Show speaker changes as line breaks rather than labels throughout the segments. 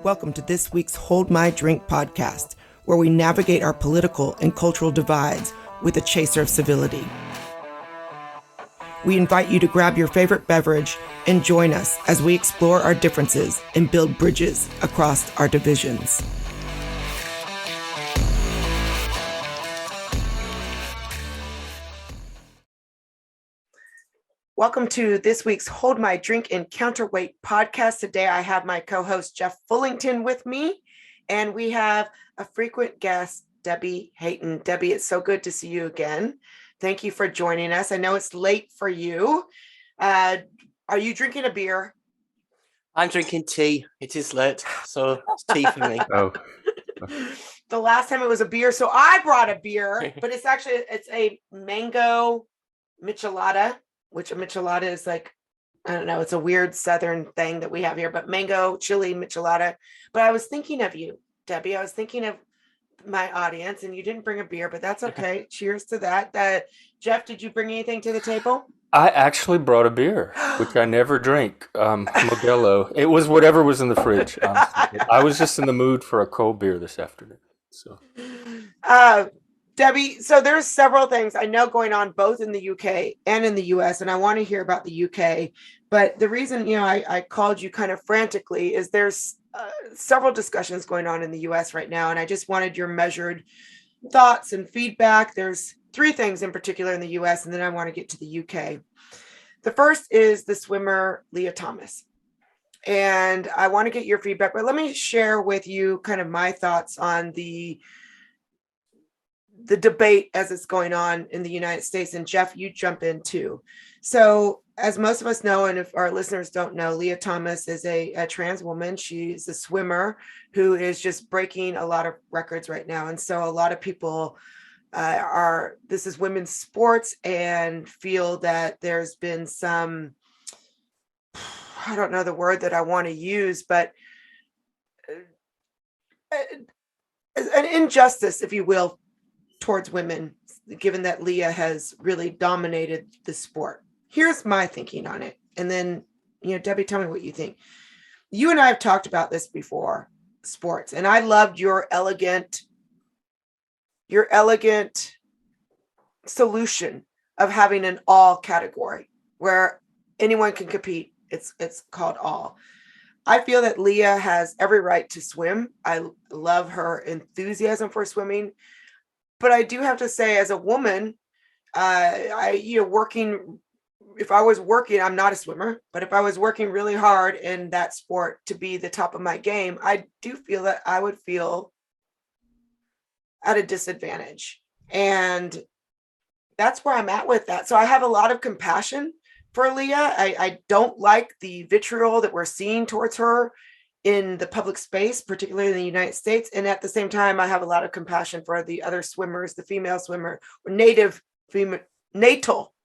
Welcome to this week's Hold My Drink podcast, where we navigate our political and cultural divides with a chaser of civility. We invite you to grab your favorite beverage and join us as we explore our differences and build bridges across our divisions. Welcome to this week's Hold My Drink and Counterweight podcast. Today I have my co-host Jeff Fullington with me, and we have a frequent guest, Debbie Hayton. Debbie, it's so good to see you again. Thank you for joining us. I know it's late for you. Are you drinking a beer?
I'm drinking tea. It is late, so it's tea for me.
Oh.
The last time it was a beer, so I brought a beer, but it's a mango michelada, which a michelada is like, I don't know, it's a weird Southern thing that we have here, but mango chile michelada. But I was thinking of you, Debbie. I was thinking of my audience, and you didn't bring a beer, but that's okay. Cheers to that. Jeff, did you bring anything to the table?
I actually brought a beer, which I never drink. Modelo. It was whatever was in the fridge. Honestly. I was just in the mood for a cold beer this afternoon. So,
Debbie, so there's several things I know going on both in the UK and in the US, and I want to hear about the UK. But the reason, I called you kind of frantically is there's several discussions going on in the US right now, and I just wanted your measured thoughts and feedback. There's three things in particular in the US, and then I want to get to the UK. The first is the swimmer Lia Thomas. And I want to get your feedback, but let me share with you kind of my thoughts on the debate as it's going on in the United States. And Jeff, you jump in too. So as most of us know, and if our listeners don't know, Lia Thomas is a trans woman. She's a swimmer who is just breaking a lot of records right now. And so a lot of people this is women's sports and feel that there's been some, I don't know the word that I want to use, but an injustice, if you will, towards women, given that Lia has really dominated the sport. Here's my thinking on it. And then, Debbie, tell me what you think. You and I have talked about this before, sports, and I loved your elegant solution of having an all category where anyone can compete. It's called all. I feel that Lia has every right to swim. I love her enthusiasm for swimming. But I do have to say, as a woman, if I was working, I'm not a swimmer, but if I was working really hard in that sport to be the top of my game, I do feel that I would feel at a disadvantage. And that's where I'm at with that. So I have a lot of compassion for Lia. I don't like the vitriol that we're seeing towards her in the public space, particularly in the United States. And at the same time, I have a lot of compassion for the other swimmers, the female swimmer, or natal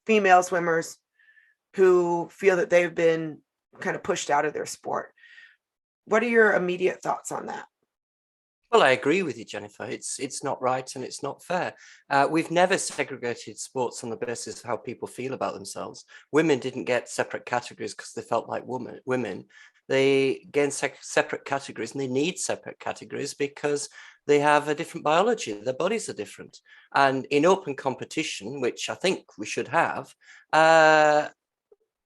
female swimmers who feel that they've been kind of pushed out of their sport. What are your immediate thoughts on that?
Well, I agree with you, Jennifer. It's not right and it's not fair. We've never segregated sports on the basis of how people feel about themselves. Women didn't get separate categories because they felt like women. They gain separate categories, and they need separate categories because they have a different biology. Their bodies are different. And in open competition, which I think we should have,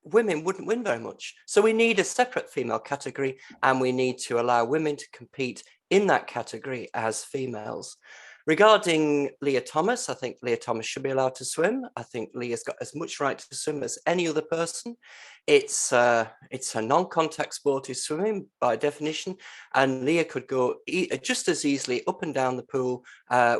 women wouldn't win very much. So we need a separate female category, and we need to allow women to compete in that category as females. Regarding Lia Thomas, I think Lia Thomas should be allowed to swim. I think Lia's got as much right to swim as any other person. It's a non-contact sport is swimming by definition, and Lia could go just as easily up and down the pool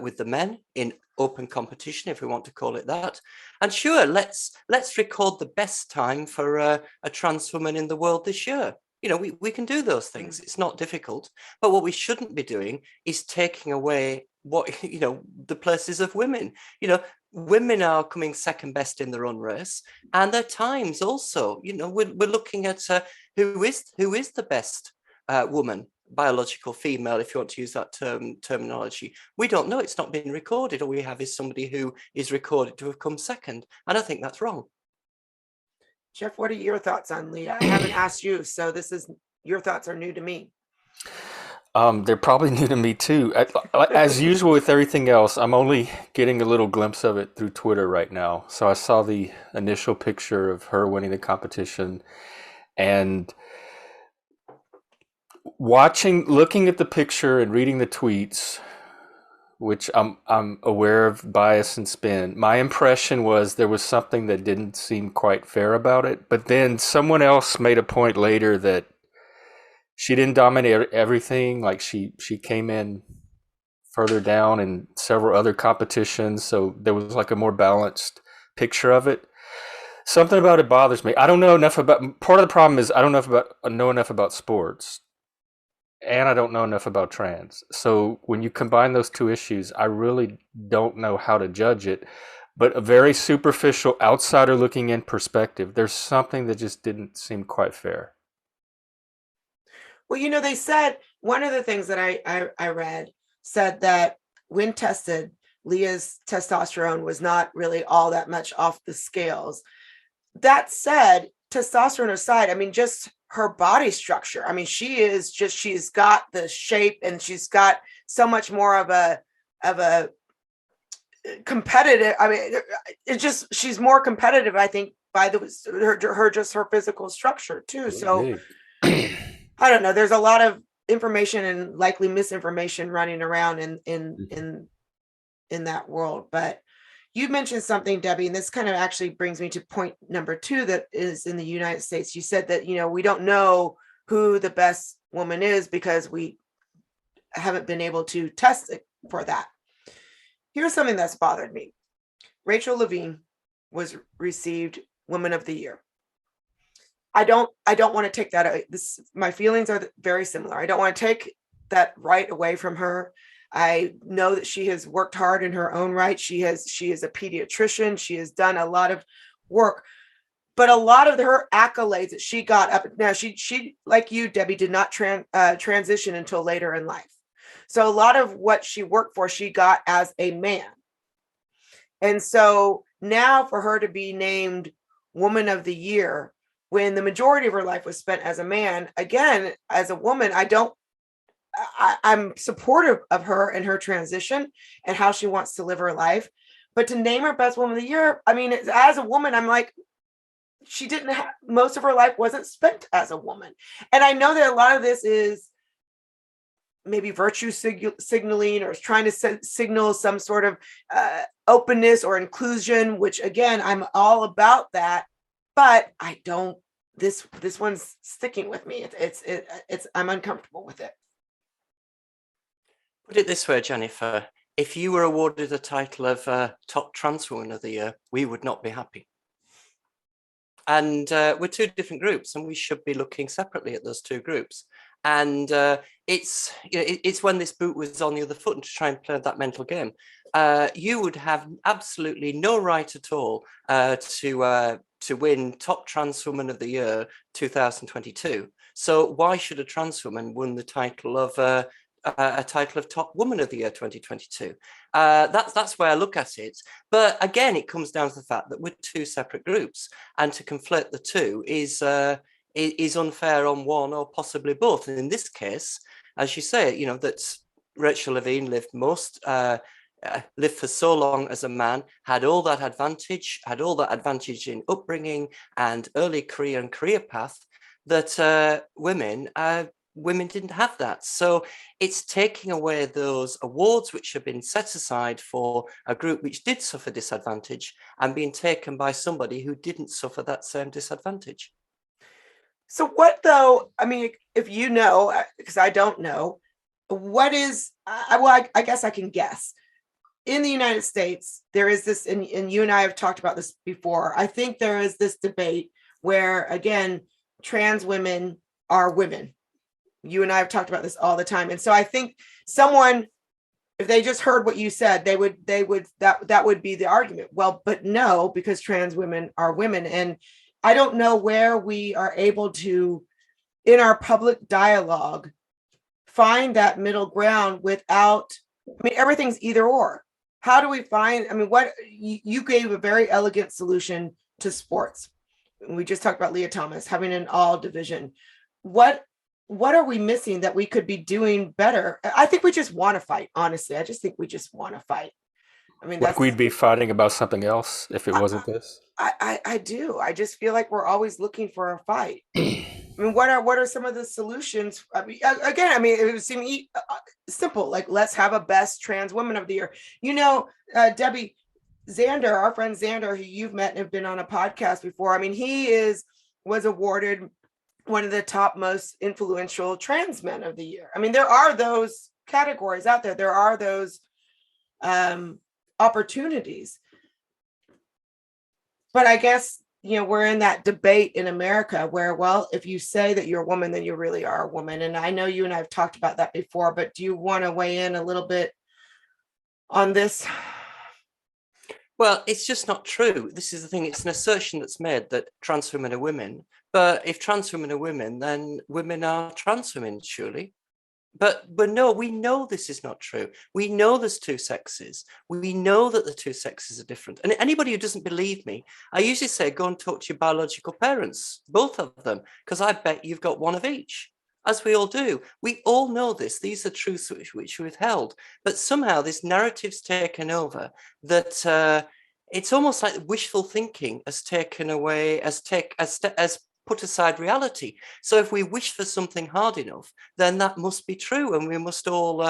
with the men in open competition, if we want to call it that. And sure, let's record the best time for a trans woman in the world this year. We can do those things. It's not difficult. But what we shouldn't be doing is taking away the places of women. Women are coming second best in their own race, and their times also. We're looking at who is the best woman, biological female, if you want to use that terminology. We don't know. It's not been recorded. All we have is somebody who is recorded to have come second, and I think that's wrong.
Jeff, what are your thoughts on Lia? I haven't asked you, so your thoughts are new to me.
They're probably new to me too. As usual with everything else, I'm only getting a little glimpse of it through Twitter right now. So I saw the initial picture of her winning the competition, and looking at the picture and reading the tweets, which I'm aware of bias and spin. My impression was there was something that didn't seem quite fair about it. But then someone else made a point later that she didn't dominate everything. Like she came in further down in several other competitions, so there was like a more balanced picture of it. Something about it bothers me. I don't know enough about. Part of the problem is I don't know enough about sports, and I don't know enough about trans. So when you combine those two issues, I really don't know how to judge it. But a very superficial outsider looking in perspective, there's something that just didn't seem quite fair.
Well, they said one of the things that I read said that when tested, Leah's testosterone was not really all that much off the scales. That said, testosterone aside, I mean, just her body structure. I mean, she's got the shape, and she's got so much more of a competitive. I mean, she's more competitive, I think, by her physical structure too. So I don't know. There's a lot of information and likely misinformation running around in that world. But you mentioned something, Debbie, and this kind of actually brings me to point number 2 that is in the United States. You said that, we don't know who the best woman is because we haven't been able to test it for that. Here's something that's bothered me. Rachel Levine received Woman of the Year. I don't want to take that. My feelings are very similar. I don't want to take that right away from her. I know that she has worked hard in her own right. She is a pediatrician. She has done a lot of work, but a lot of her accolades that she got up now, she like you, Debbie, did not transition until later in life. So a lot of what she worked for, she got as a man. And so now for her to be named Woman of the Year, when the majority of her life was spent as a man, again, as a woman, I'm supportive of her and her transition and how she wants to live her life. But to name her Best Woman of the Year, I mean, as a woman, I'm like, she didn't have, most of her life wasn't spent as a woman. And I know that a lot of this is maybe virtue signaling or trying to signal some sort of openness or inclusion, which again, I'm all about that. But I don't, this one's sticking with me. It's I'm uncomfortable with it.
Put it this way, Jennifer, if you were awarded the title of top trans woman of the year, we would not be happy. And we're 2 different groups, and we should be looking separately at those 2 groups. And it's when this boot was on the other foot and to try and play that mental game. You would have absolutely no right at all to win top trans woman of the year 2022. So why should a trans woman win the title of a title of top woman of the year 2022? That's where I look at it. But again, it comes down to the fact that we're 2 separate groups, and to conflate the 2 is unfair on one or possibly both. And in this case, as you say, that Rachel Levine lived for so long as a man, had all that advantage in upbringing and early career and career path that women didn't have that. So it's taking away those awards which have been set aside for a group which did suffer disadvantage and being taken by somebody who didn't suffer that same disadvantage.
So what though, I mean, if you know, because I don't know, what is, I guess I can guess. In the United States, there is this, and you and I have talked about this before, I think there is this debate where, again, trans women are women. You and I have talked about this all the time. And so I think someone, if they just heard what you said, that would be the argument. Well, but no, because trans women are women. And I don't know where we are able to, in our public dialogue, find that middle ground without, I mean, everything's either or. How do we find, I mean, what you gave a very elegant solution to sports. We just talked about Leah Thomas having an all division. What what are we missing that we could be doing better? I think we just want to fight. Honestly, I just think we just want to fight. I mean,
Like we'd be fighting about something else if it wasn't this.
I do. I just feel like we're always looking for a fight. I mean, what are some of the solutions? I mean, again, I mean, it would seem simple. Like, let's have a best trans woman of the year. You know, Debbie Xander, our friend Xander, who you've met and have been on a podcast before. I mean, was awarded one of the top most influential trans men of the year. I mean, there are those categories out there. There are those opportunities. But I guess, you know, we're in that debate in America where, well, if you say that you're a woman, then you really are a woman. And I know you and I have talked about that before, but do you want to weigh in a little bit on this?
Well, it's just not true. This is the thing. It's an assertion that's made that trans women are women. But if trans women are women, then women are trans women, surely. But no, we know this is not true. We know there's two sexes. We know that the two sexes are different. And anybody who doesn't believe me, I usually say, go and talk to your biological parents, both of them, because I bet you've got one of each, as we all do. We all know this. These are truths which we've held. But somehow this narrative's taken over that it's almost like wishful thinking has taken away, has put aside reality. So if we wish for something hard enough, then that must be true, and we must all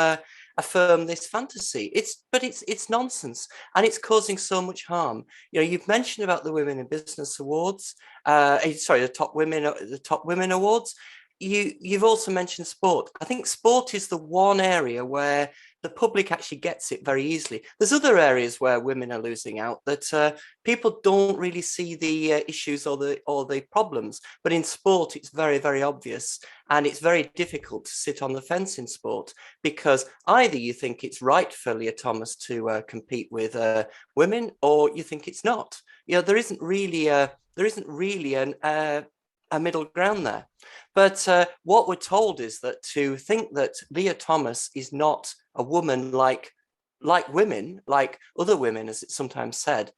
affirm this fantasy. It's nonsense, and it's causing so much harm. You know, you've mentioned about the Women in Business Awards. The top women awards. You've also mentioned sport. I think sport is the one area where the public actually gets it very easily. There's other areas where women are losing out that people don't really see the issues or the problems. But in sport, it's very, very obvious. And it's very difficult to sit on the fence in sport because either you think it's right for Leah Thomas to compete with women, or you think it's not. You know, there isn't really a middle ground there. But what we're told is that to think that Leah Thomas is not a woman like women, like other women, as it's sometimes said,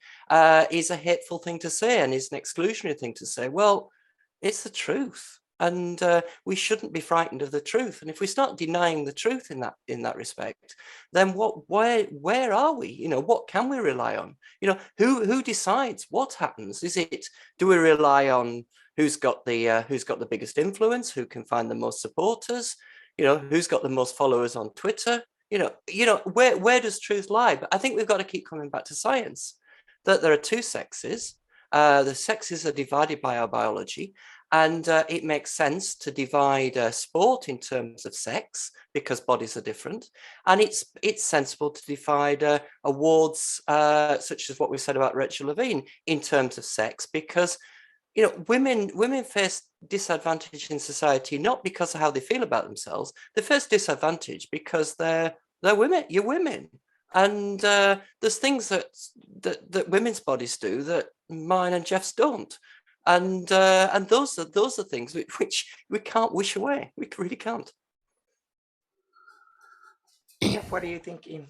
is a hateful thing to say and is an exclusionary thing to say. Well, it's the truth. And we shouldn't be frightened of the truth. And if we start denying the truth in that respect, then where are we? You know, what can we rely on? You know, who decides what happens? Do we rely on who's got the biggest influence, who can find the most supporters, you know, who's got the most followers on Twitter? You know, where does truth lie? But I think we've got to keep coming back to science, that there are two sexes. The sexes are divided by our biology, and it makes sense to divide sport in terms of sex because bodies are different, and it's sensible to divide awards such as what we said about Rachel Levine in terms of sex because, you know, women face disadvantage in society not because of how they feel about themselves. They face disadvantage because they're women. You're women, and there's things that women's bodies do that mine and Jeff's don't, and those are things which we can't wish away. We really can't.
Jeff, what are you thinking?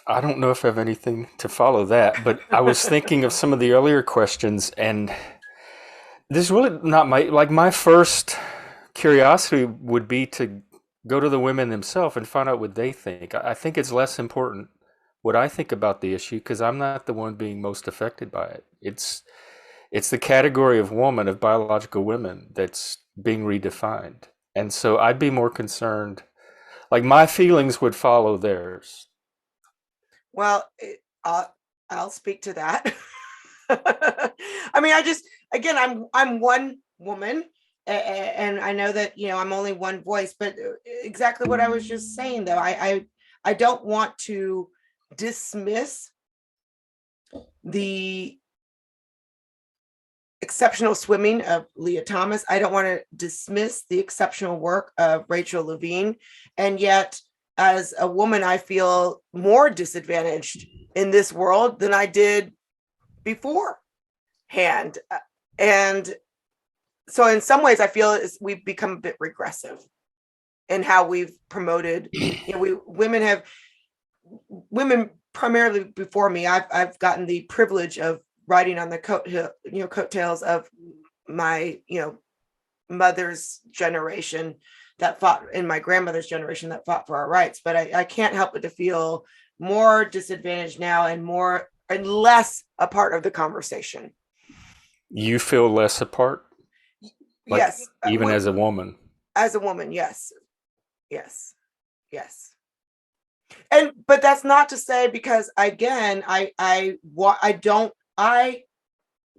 I don't know if I have anything to follow that, but I was thinking of some of the earlier questions, and this is really not my first curiosity would be to go to the women themselves and find out what they think. I think it's less important what I think about the issue because I'm not the one being most affected by it. It's the category of woman, of biological women, that's being redefined. And so I'd be more concerned, like my feelings would follow theirs.
Well, I'll speak to that. I mean, I'm one woman, and I know that, you know, I'm only one voice, but exactly what I was just saying, though, I don't want to dismiss the exceptional swimming of Leah Thomas. I don't want to dismiss the exceptional work of Rachel Levine, and yet, as a woman, I feel more disadvantaged in this world than I did beforehand. And so in some ways I feel we've become a bit regressive in how we've promoted, you know, women primarily before me. I've gotten the privilege of riding on the coattails of my, you know, mother's generation that fought in my grandmother's generation that fought for our rights. But I can't help but to feel more disadvantaged now and less a part of the conversation.
You feel less apart? Like,
yes.
Even as a woman?
As a woman, yes. Yes. Yes. But that's not to say, because again, I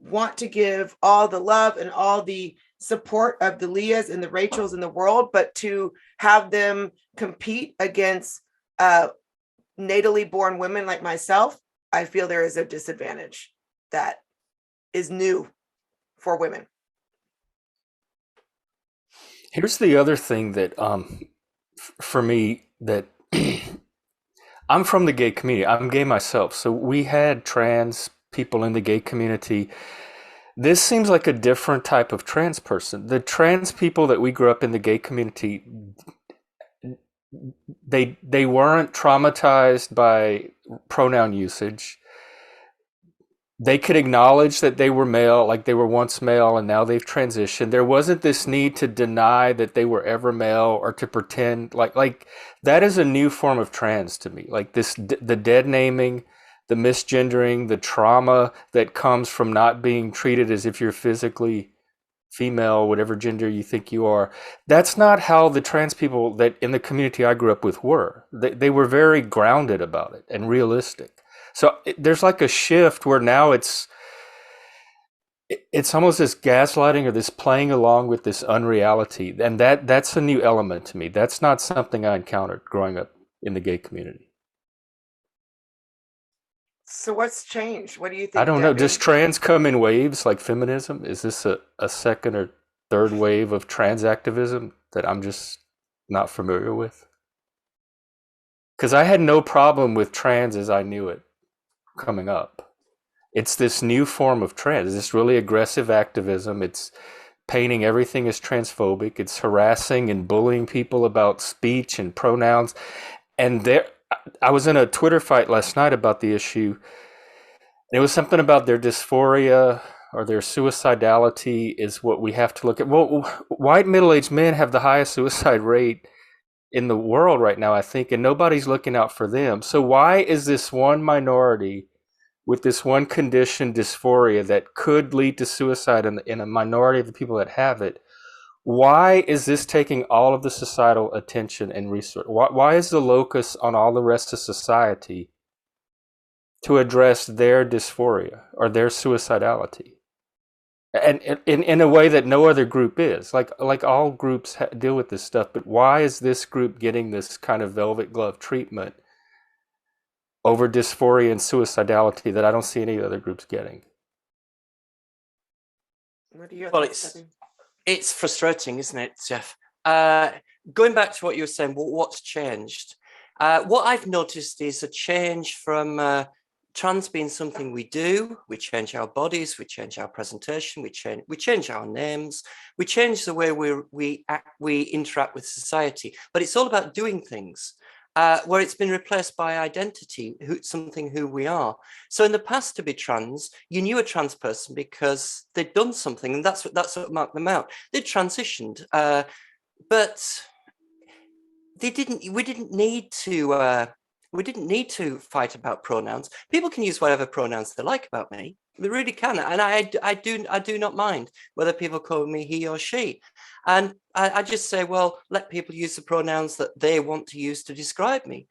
want to give all the love and all the support of the Leahs and the Rachels in the world, but to have them compete against natally born women like myself, I feel there is a disadvantage that is new for women.
Here's the other thing that for me, that I'm from the gay community. I'm gay myself. So we had trans people in the gay community. This seems like a different type of trans person. The trans people that we grew up in the gay community, they weren't traumatized by pronoun usage. They could acknowledge that they were male, like they were once male and now they've transitioned. There wasn't this need to deny that they were ever male or to pretend like that is a new form of trans to me. Like the dead naming, the misgendering, the trauma that comes from not being treated as if you're physically female, whatever gender you think you are. That's not how the trans people that in the community I grew up with were. They were very grounded about it and realistic. So there's like a shift where now it's almost this gaslighting or this playing along with this unreality, and that's a new element to me. That's not something I encountered growing up in the gay community.
So what's changed? What do you think?
I don't know.
Debbie?
Does trans come in waves like feminism? Is this a second or third wave of trans activism that I'm just not familiar with? Because I had no problem with trans as I knew it coming up. It's this new form of trans, this really aggressive activism. It's painting everything as transphobic. It's harassing and bullying people about speech and pronouns. And I was in a Twitter fight last night about the issue. And it was something about their dysphoria or their suicidality is what we have to look at. Well, white middle-aged men have the highest suicide rate in the world right now, I think, and nobody's looking out for them. So why is this one minority with this one condition, dysphoria, that could lead to suicide in a minority of the people that have it? Why is this taking all of the societal attention and resource? Why is the locus on all the rest of society to address their dysphoria or their suicidality? And in a way that no other group is, like all groups deal with this stuff, but why is this group getting this kind of velvet glove treatment over dysphoria and suicidality that I don't see any other groups getting?
What do you
Well,
think?
it's frustrating, isn't it, Jeff? Going back to what you were saying, what's changed? What I've noticed is a change from trans being something we do. We change our bodies, we change our presentation, we change our names, we change the way we interact with society. But it's all about doing things. Where it's been replaced by identity, who we are. So in the past, to be trans, you knew a trans person because they'd done something, and that's what marked them out. They'd transitioned, but they didn't. We didn't need to fight about pronouns. People can use whatever pronouns they like about me. They really can, and I do not mind whether people call me he or she. And I just say, well, let people use the pronouns that they want to use to describe me.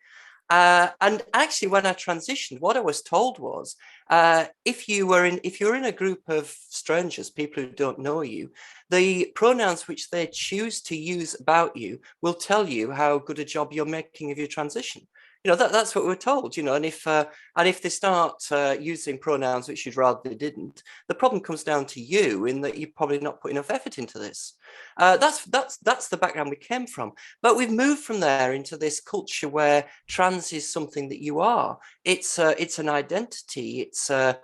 And actually, when I transitioned, what I was told was, if you're in a group of strangers, people who don't know you, the pronouns which they choose to use about you will tell you how good a job you're making of your transition. You know, that's what we're told, you know, and if they start using pronouns which you'd rather they didn't, the problem comes down to you in that you've probably not put enough effort into this. That's the background we came from. But we've moved from there into this culture where trans is something that you are. It's an identity. It's a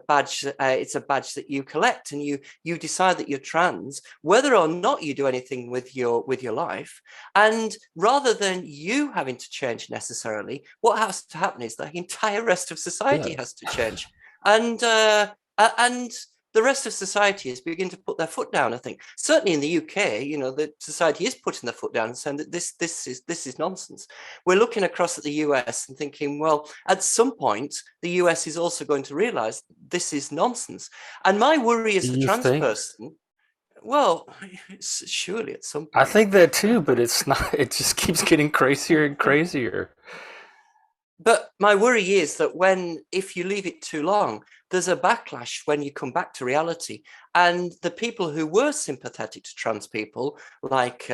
badge. It's a badge that you collect, and you decide that you're trans, whether or not you do anything with your life. And rather than you having to change necessarily, what has to happen is the entire rest of society has to change. And the rest of society is beginning to put their foot down. I think certainly in the UK, you know, the society is putting their foot down and saying that this is nonsense. We're looking across at the US and thinking, well, at some point, the US is also going to realize this is nonsense. And my worry as
Do
a
you
trans
think?
person, well, surely at some
I
point.
think that too, but it's not. It just keeps getting crazier and crazier.
But my worry is that if you leave it too long, there's a backlash when you come back to reality. And the people who were sympathetic to trans people, like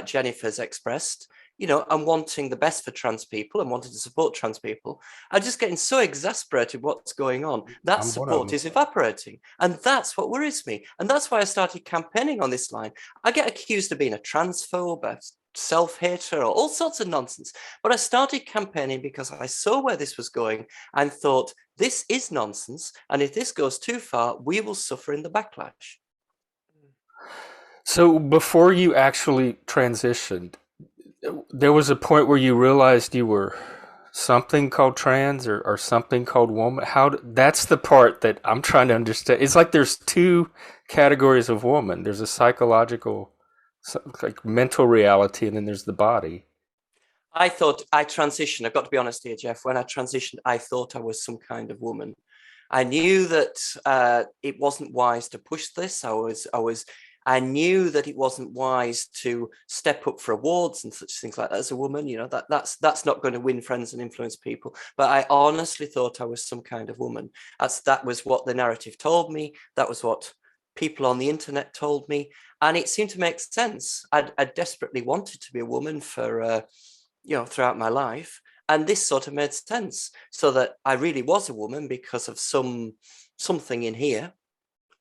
Jennifer's expressed, you know, and wanting the best for trans people and wanting to support trans people, are just getting so exasperated what's going on. That
I'm one of
support
them.
is evaporating. And that's what worries me. And that's why I started campaigning on this line. I get accused of being a transphobe, a self-hater, or all sorts of nonsense. But I started campaigning because I saw where this was going and thought, this is nonsense. And if this goes too far, we will suffer in the backlash.
So before you actually transitioned, there was a point where you realized you were something called trans or something called woman. That's the part that I'm trying to understand. It's like there's two categories of woman. There's a psychological, like mental reality, and then there's the body.
I thought I transitioned. I've got to be honest here, Jeff. When I transitioned, I thought I was some kind of woman. I knew that it wasn't wise to push this. I knew that it wasn't wise to step up for awards and such things like that as a woman. You know, that's not going to win friends and influence people. But I honestly thought I was some kind of woman. That was what the narrative told me. That was what people on the internet told me, and it seemed to make sense. I desperately wanted to be a woman for throughout my life. And this sort of made sense, so that I really was a woman because of something in here,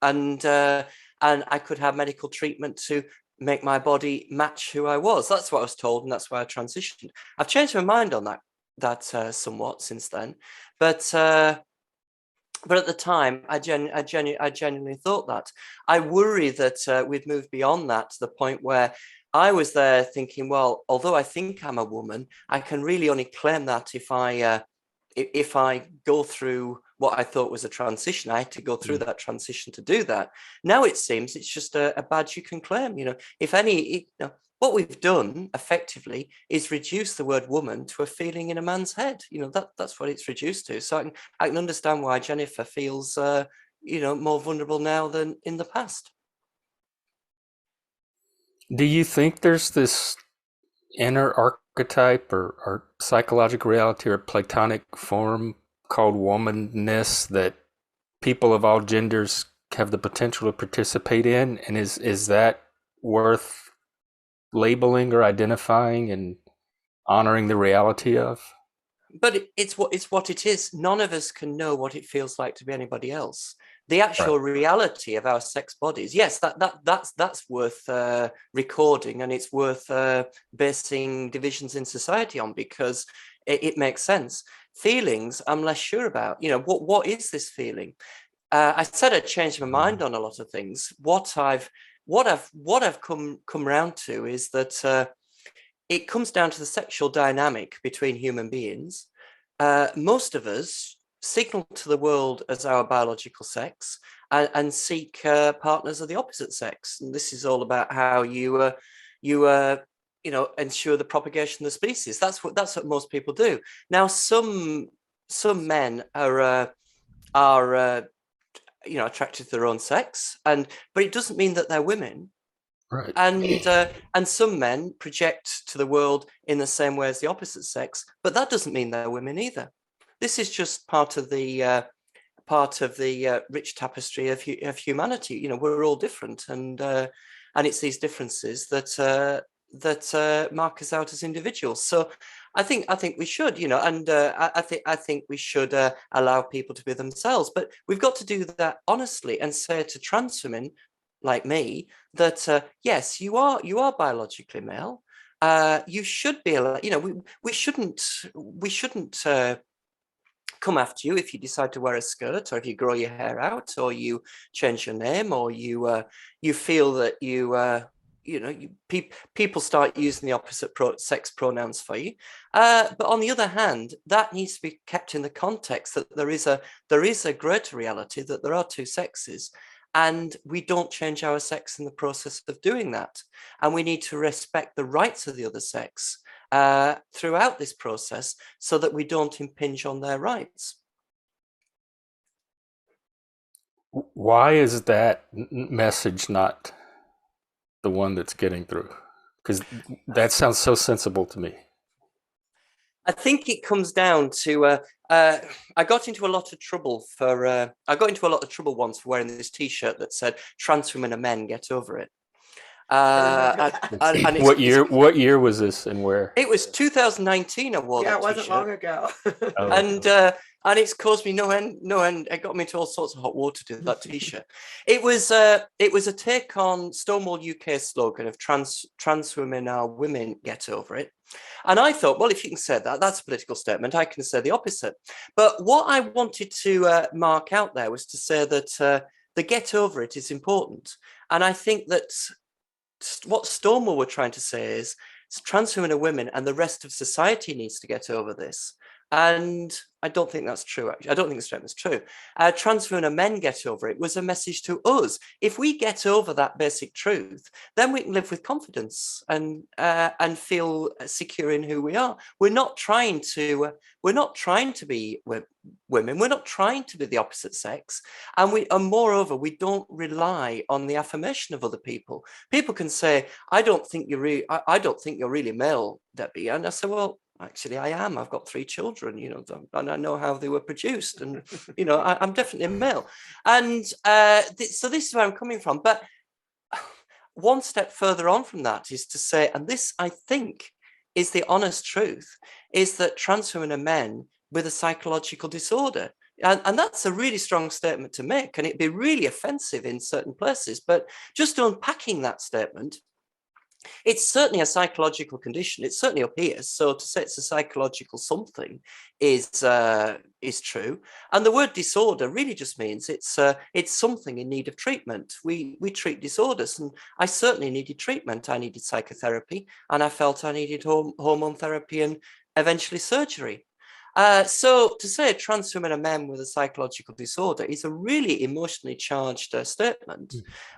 and I could have medical treatment to make my body match who I was. That's what I was told, and that's why I transitioned. I've changed my mind on that somewhat since then, but at the time, I genuinely thought that. I worry that we've moved beyond that to the point where I was there thinking, well, although I think I'm a woman, I can really only claim that if I go through what I thought was a transition. I had to go through that transition to do that. Now it seems it's just a badge you can claim. You know, what we've done effectively is reduce the word woman to a feeling in a man's head. You know, that's what it's reduced to. So I can understand why Jennifer feels more vulnerable now than in the past.
Do you think there's this inner archetype or psychological reality or platonic form called womanness that people of all genders have the potential to participate in? And is that worth labeling or identifying and honoring the reality of?
But it's what it is. None of us can know what it feels like to be anybody else. The actual reality of our sex bodies, yes, that's worth recording, and it's worth basing divisions in society on, because it makes sense. Feelings, I'm less sure about. You know, what is this feeling? I said I'd changed my mind on a lot of things. What I've come round to is that it comes down to the sexual dynamic between human beings. Most of us signal to the world as our biological sex and seek partners of the opposite sex. And this is all about how you ensure the propagation of the species. That's what most people do. Now, some men are attracted to their own sex, but it doesn't mean that they're women.
Right.
And some men project to the world in the same way as the opposite sex, but that doesn't mean they're women either. This is just part of the rich tapestry of humanity. You know, we're all different, and it's these differences that mark us out as individuals. So I think we should, I think we should allow people to be themselves, but we've got to do that honestly and say to trans women like me that yes, you are biologically male. You should be, we shouldn't come after you if you decide to wear a skirt, or if you grow your hair out, or you change your name, or you feel that people start using the opposite sex pronouns for you. But on the other hand, that needs to be kept in the context that there is a greater reality, that there are two sexes. and we don't change our sex in the process of doing that. And we need to respect the rights of the other sex throughout this process so that we don't impinge on their rights.
Why is that message not the one that's getting through? Because that sounds so sensible to me.
I think it comes down to I got into a lot of trouble once for wearing this T-shirt that said "Trans women are men, get over it."
And
what year was this and where?
It was 2019. I wore that
yeah, it wasn't
T-shirt.
long ago.
Oh.
And it's caused me no end. It got me into all sorts of hot water to that T-shirt. It was a take on Stonewall UK's slogan of trans women are women, get over it. And I thought, well, if you can say that, that's a political statement. I can say the opposite. But what I wanted to mark out there was to say that the get over it is important. And I think that what Stonewall were trying to say is trans women are women and the rest of society needs to get over this. And I don't think that's true, actually. I don't think the statement's true. Trans women and men get over it was a message to us. If we get over that basic truth, then we can live with confidence and feel secure in who we are. We're not trying to be women. We're not trying to be the opposite sex. And moreover, we don't rely on the affirmation of other people. People can say, I don't think you're really male, Debbie. And I say, well, actually, I am. I've got 3 children, and I know how they were produced, and I'm definitely a male. And so this is where I'm coming from. But one step further on from that is to say, and this I think is the honest truth, is that trans women are men with a psychological disorder. And that's a really strong statement to make, and it'd be really offensive in certain places. But just unpacking that statement, it's certainly a psychological condition. It's certainly up here. So to say it's a psychological something is true. And the word disorder really just means it's something in need of treatment. We treat disorders, and I certainly needed treatment. I needed psychotherapy, and I felt I needed hormone therapy and eventually surgery. So to say trans women are men with a psychological disorder is a really emotionally charged statement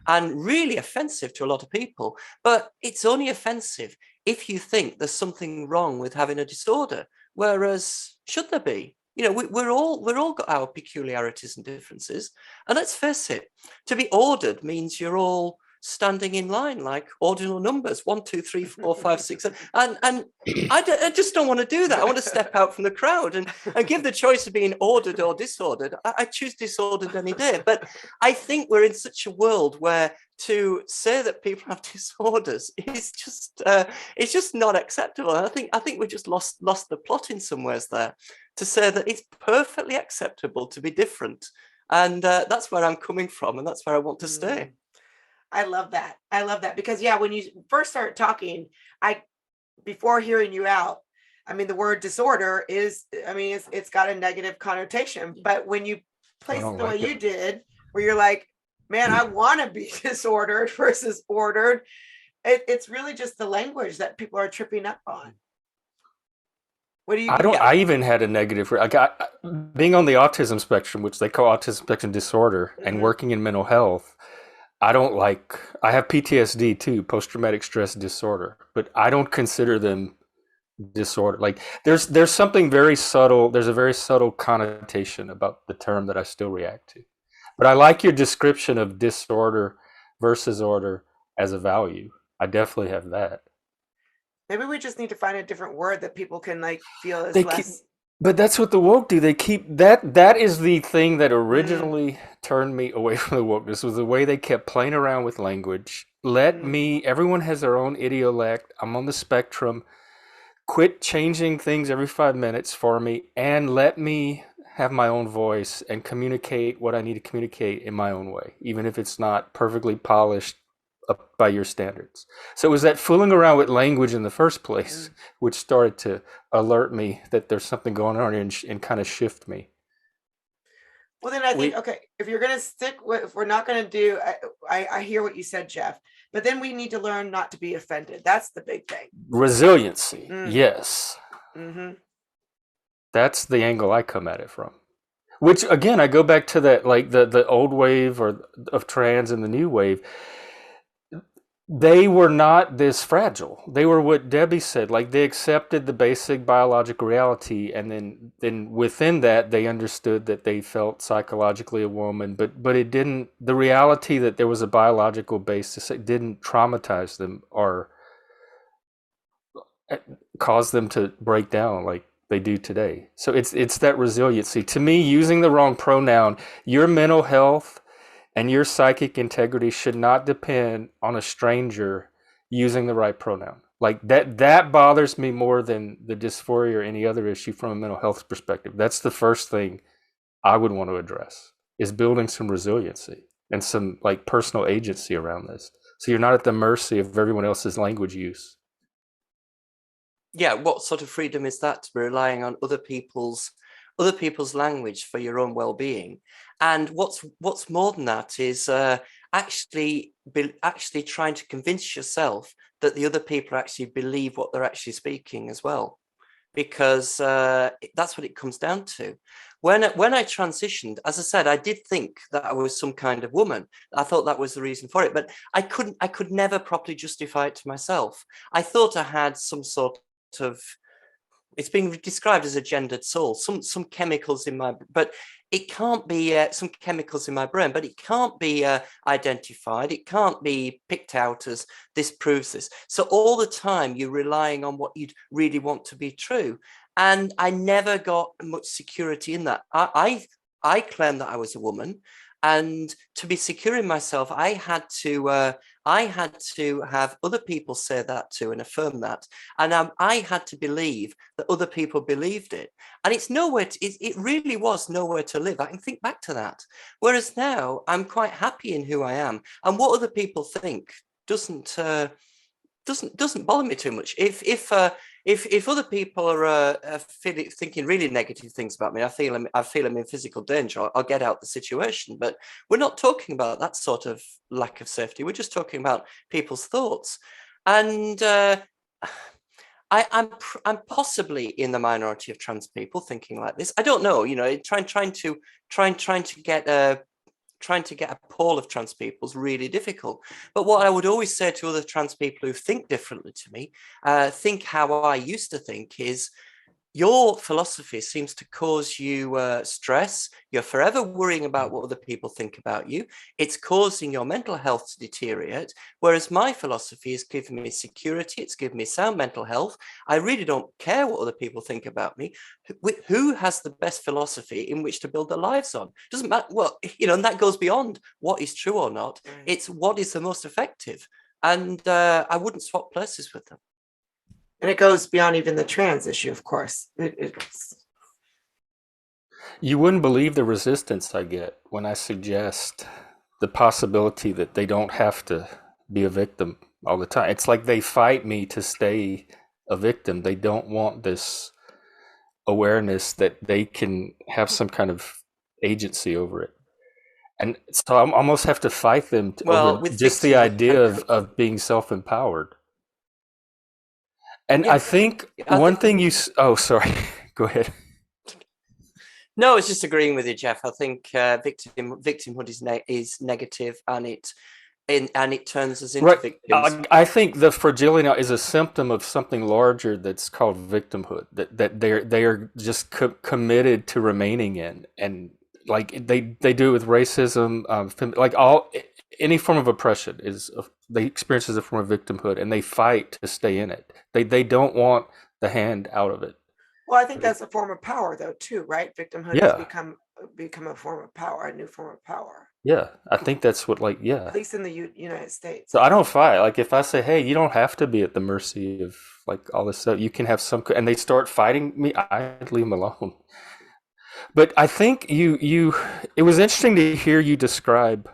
and really offensive to a lot of people. But it's only offensive if you think there's something wrong with having a disorder, whereas should there be? We're all got our peculiarities and differences. And let's face it, to be ordered means you're all standing in line like ordinal numbers 1, 2, 3, 4, 5, 6, and I just don't want to do that. I want to step out from the crowd and give the choice of being ordered or disordered. I choose disordered any day. But I think we're in such a world where to say that people have disorders is just it's just not acceptable. And I think we just lost the plot in some ways there, to say that it's perfectly acceptable to be different. And that's where I'm coming from, and that's where I want to stay.
I love that because when you first start talking, before hearing you out, the word disorder it's got a negative connotation, but when you place it the way you did, where you're like, man, I want to be disordered versus ordered, it's really just the language that people are tripping up on. What do you?
I even had a negative. Being on the autism spectrum, which they call autism spectrum disorder, and working in mental health. I have PTSD too, post-traumatic stress disorder, but I don't consider them disorder. Like there's something very subtle. There's a very subtle connotation about the term that I still react to. But I like your description of disorder versus order as a value. I definitely have that.
Maybe we just need to find a different word that people can feel is less.
But that's what the woke do. They keep that is the thing that originally turned me away from the wokeness, was the way they kept playing around with language. Everyone has their own idiolect. I'm on the spectrum. Quit changing things every 5 minutes for me and let me have my own voice and communicate what I need to communicate in my own way, even if it's not perfectly polished up by your standards. So it was that fooling around with language in the first place which started to alert me that there's something going on and kind of shift me.
Well, then I think, if you're going to stick with, if we're not going to do, I hear what you said, Jeff, but then we need to learn not to be offended. That's the big thing.
Resiliency. Yes.
Mm-hmm.
That's the angle I come at it from. Which again, I go back to that, like the old wave or of trans and the new wave. They were not this fragile. They were what Debbie said. Like they accepted the basic biological reality, and then within that, they understood that they felt psychologically a woman. But it didn't. The reality that there was a biological basis, it didn't traumatize them or cause them to break down like they do today. So it's that resiliency. To me, using the wrong pronoun, your mental health and your psychic integrity should not depend on a stranger using the right pronoun. Like that bothers me more than the dysphoria or any other issue from a mental health perspective. That's the first thing I would want to address, is building some resiliency and some like personal agency around this. So you're not at the mercy of everyone else's language use.
Yeah, what sort of freedom is that, to be relying on other people's language for your own well-being? And what's more than that is actually trying to convince yourself that the other people actually believe what they're actually speaking as well, because that's what it comes down to. When I transitioned, as I said, I did think that I was some kind of woman. I thought that was the reason for it, but I could never properly justify it to myself. I thought I had some sort of, it's being described as a gendered soul, some chemicals in my, but it can't be some chemicals in my brain, but it can't be identified. It can't be picked out as this proves this. So all the time you're relying on what you'd really want to be true. And I never got much security in that. I claimed that I was a woman, and to be secure in myself, I had to have other people say that too and affirm that, and I had to believe that other people believed it. And it's nowhere. It really was nowhere to live. I can think back to that. Whereas now, I'm quite happy in who I am, and what other people think doesn't bother me too much. If other people are thinking really negative things about me, I feel I'm in physical danger, I'll get out the situation. But we're not talking about that sort of lack of safety. We're just talking about people's thoughts. And I'm possibly in the minority of trans people thinking like this. I don't know. Trying to get a poll of trans people is really difficult. But what I would always say to other trans people who think differently to me, think how I used to think, is your philosophy seems to cause you stress. You're forever worrying about what other people think about you. It's causing your mental health to deteriorate. Whereas my philosophy has given me security. It's given me sound mental health. I really don't care what other people think about me. Who has the best philosophy in which to build their lives on? Doesn't matter. Well, and that goes beyond what is true or not. It's what is the most effective. And I wouldn't swap places with them.
And it goes beyond even the trans issue, of course.
You wouldn't believe the resistance I get when I suggest the possibility that they don't have to be a victim all the time. It's like they fight me to stay a victim. They don't want this awareness that they can have some kind of agency over it. And so I almost have to fight them over just the idea of being self-empowered. And yeah, I think one thing you... Oh, sorry. Go ahead.
No, it's just agreeing with you, Jeff. I think victimhood is negative, and it turns us into victims.
I think the fragility now is a symptom of something larger that's called victimhood. That they are just committed to remaining in, and like they do it with racism, like any form of oppression they experience as a form of victimhood, and they fight to stay in it. They don't want the hand out of it.
Well, I think that's a form of power, though, too, right? Victimhood has become a form of power, a new form of power.
Yeah, I think that's what,
at least in the United States.
So I don't fight. Like if I say, hey, you don't have to be at the mercy of like all this stuff. You can have some, and they start fighting me, I leave them alone. But I think it was interesting to hear you describe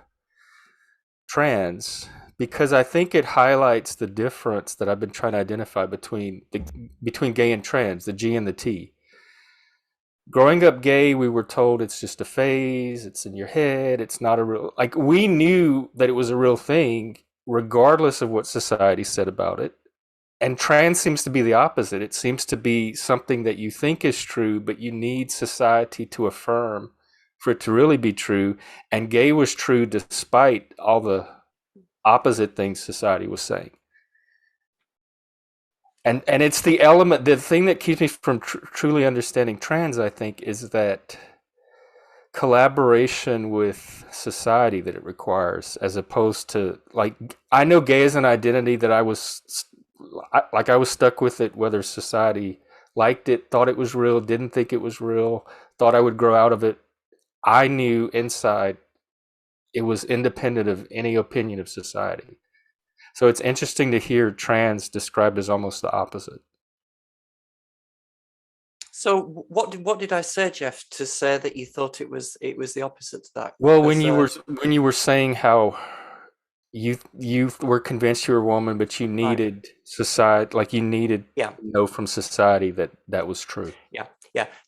trans, because I think it highlights the difference that I've been trying to identify between gay and trans, the G and the T. Growing up gay, we were told it's just a phase, it's in your head, it's not a real... Like, we knew that it was a real thing, regardless of what society said about it. And trans seems to be the opposite. It seems to be something that you think is true, but you need society to affirm for it to really be true. And gay was true despite all the opposite things society was saying. And it's the element, the thing that keeps me from truly understanding trans, I think, is that collaboration with society that it requires, as opposed to, like, I know gay is an identity that I was stuck with it, whether society liked it, thought it was real, didn't think it was real, thought I would grow out of it. I knew inside it was independent of any opinion of society. So it's interesting to hear trans described as almost the opposite.
So what did I say, Jeff, to say that you thought it was the opposite to that?
Well, when you were saying how you were convinced you were a woman, but you needed society, like you needed to know from society that was true.
Yeah.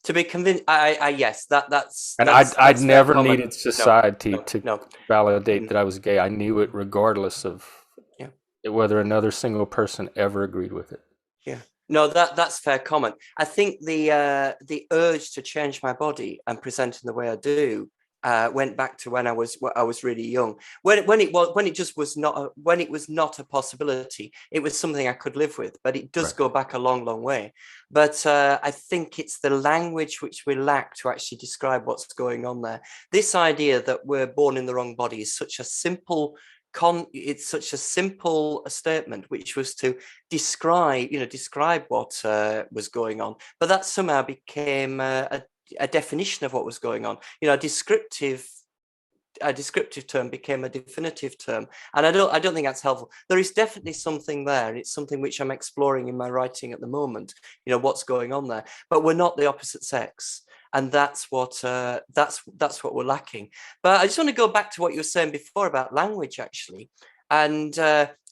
To be convinced, yes, that's.
And I'd never needed society to validate that I was gay. I knew it regardless of whether another single person ever agreed with it. Yeah.
No, that's fair comment. I think the urge to change my body and present in the way I do went back to when I was really young. When it just was not when it was not a possibility. It was something I could live with, but it does go back a long, long way. But I think it's the language which we lack to actually describe what's going on there. This idea that we're born in the wrong body is such a simple. It's such a simple statement, which was to describe what was going on, but that somehow became a definition of what was going on. A descriptive term became a definitive term, and I don't think that's helpful. There is definitely something there, and it's something which I'm exploring in my writing at the moment. What's going on there, but we're not the opposite sex. And that's what we're lacking. But I just want to go back to what you were saying before about language, actually. And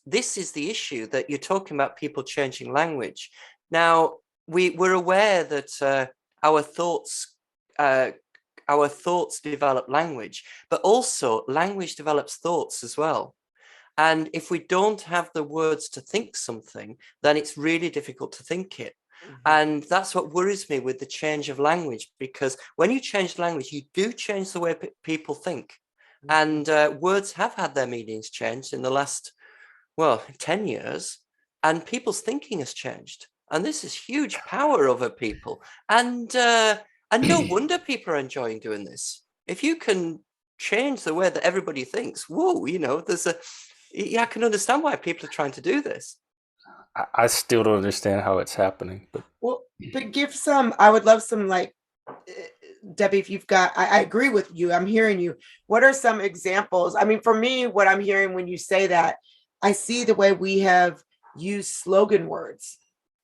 this is the issue that you're talking about, people changing language. Now, we're aware that our thoughts develop language, but also language develops thoughts as well. And if we don't have the words to think something, then it's really difficult to think it. And that's what worries me with the change of language, because when you change language, you do change the way people think. And words have had their meanings changed in the last, 10 years, and people's thinking has changed. And this is huge power over people. And no wonder people are enjoying doing this. If you can change the way that everybody thinks, I can understand why people are trying to do this.
I still don't understand how it's happening, but
give some. I would love some, like, Debbie, if you've got. I agree with you. I'm hearing you. What are some examples? I mean, for me, what I'm hearing when you say that, I see the way we have used slogan words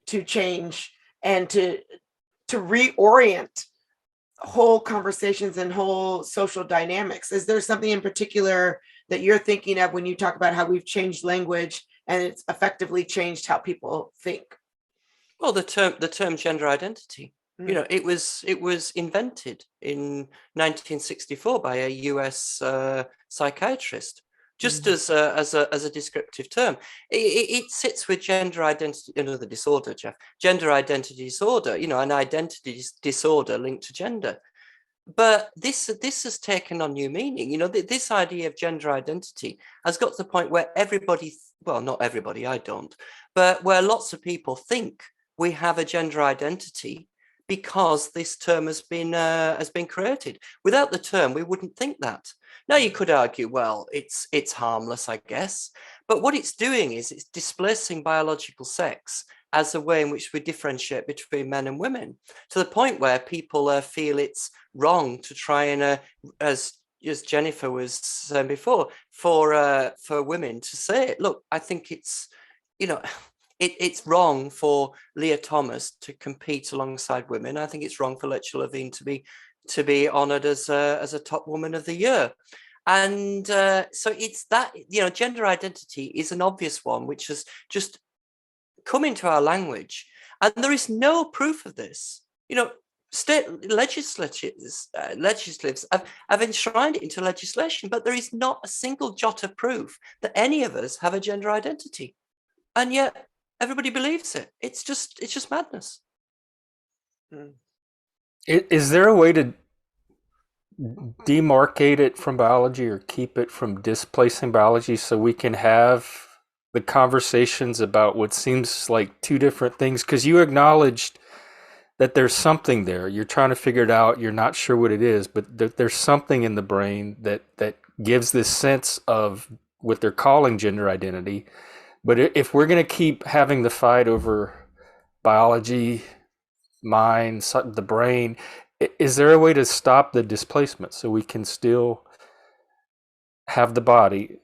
to change and to reorient whole conversations and whole social dynamics. Is there something in particular that you're thinking of when you talk about how we've changed language and it's effectively changed how people think?
Well, the term gender identity, it was invented in 1964 by a US psychiatrist, just as a descriptive term. It sits with gender identity, the disorder, Jeff. Gender identity disorder, an identity disorder linked to gender. But this has taken on new meaning. This idea of gender identity has got to the point where everybody, well, not everybody, I don't, but where lots of people think we have a gender identity because this term has been created. Without the term, we wouldn't think that. Now, you could argue, well, it's harmless, I guess, but what it's doing is it's displacing biological sex as a way in which we differentiate between men and women, to the point where people feel it's wrong to try and, as Jennifer was saying before, for women to say it. Look, I think it's, it's wrong for Leah Thomas to compete alongside women. I think it's wrong for Levine to be honoured as a top woman of the year. And so it's that, gender identity is an obvious one, which has just come into our language, and there is no proof of this. State legislatures have enshrined it into legislation, but there is not a single jot of proof that any of us have a gender identity, and yet everybody believes it. It's just madness.
Is there a way to demarcate it from biology or keep it from displacing biology so we can have the conversations about what seems like two different things? Because you acknowledged that there's something there. You're trying to figure it out. You're not sure what it is, but there's something in the brain that gives this sense of what they're calling gender identity. But if we're going to keep having the fight over biology, mind, the brain, is there a way to stop the displacement so we can still have the body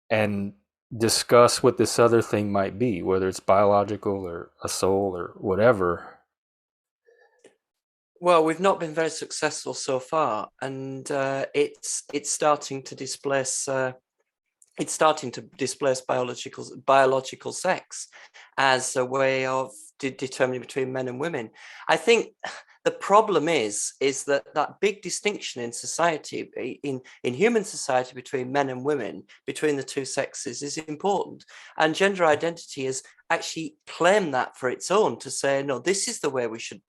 and discuss what this other thing might be, whether it's biological or a soul or whatever?
Well, we've not been very successful so far, and it's starting to displace. It's starting to displace biological sex as a way of determining between men and women. I think the problem is that big distinction in society, in human society, between men and women, between the two sexes, is important. And gender identity has actually claimed that for its own, to say, no, this is the way we should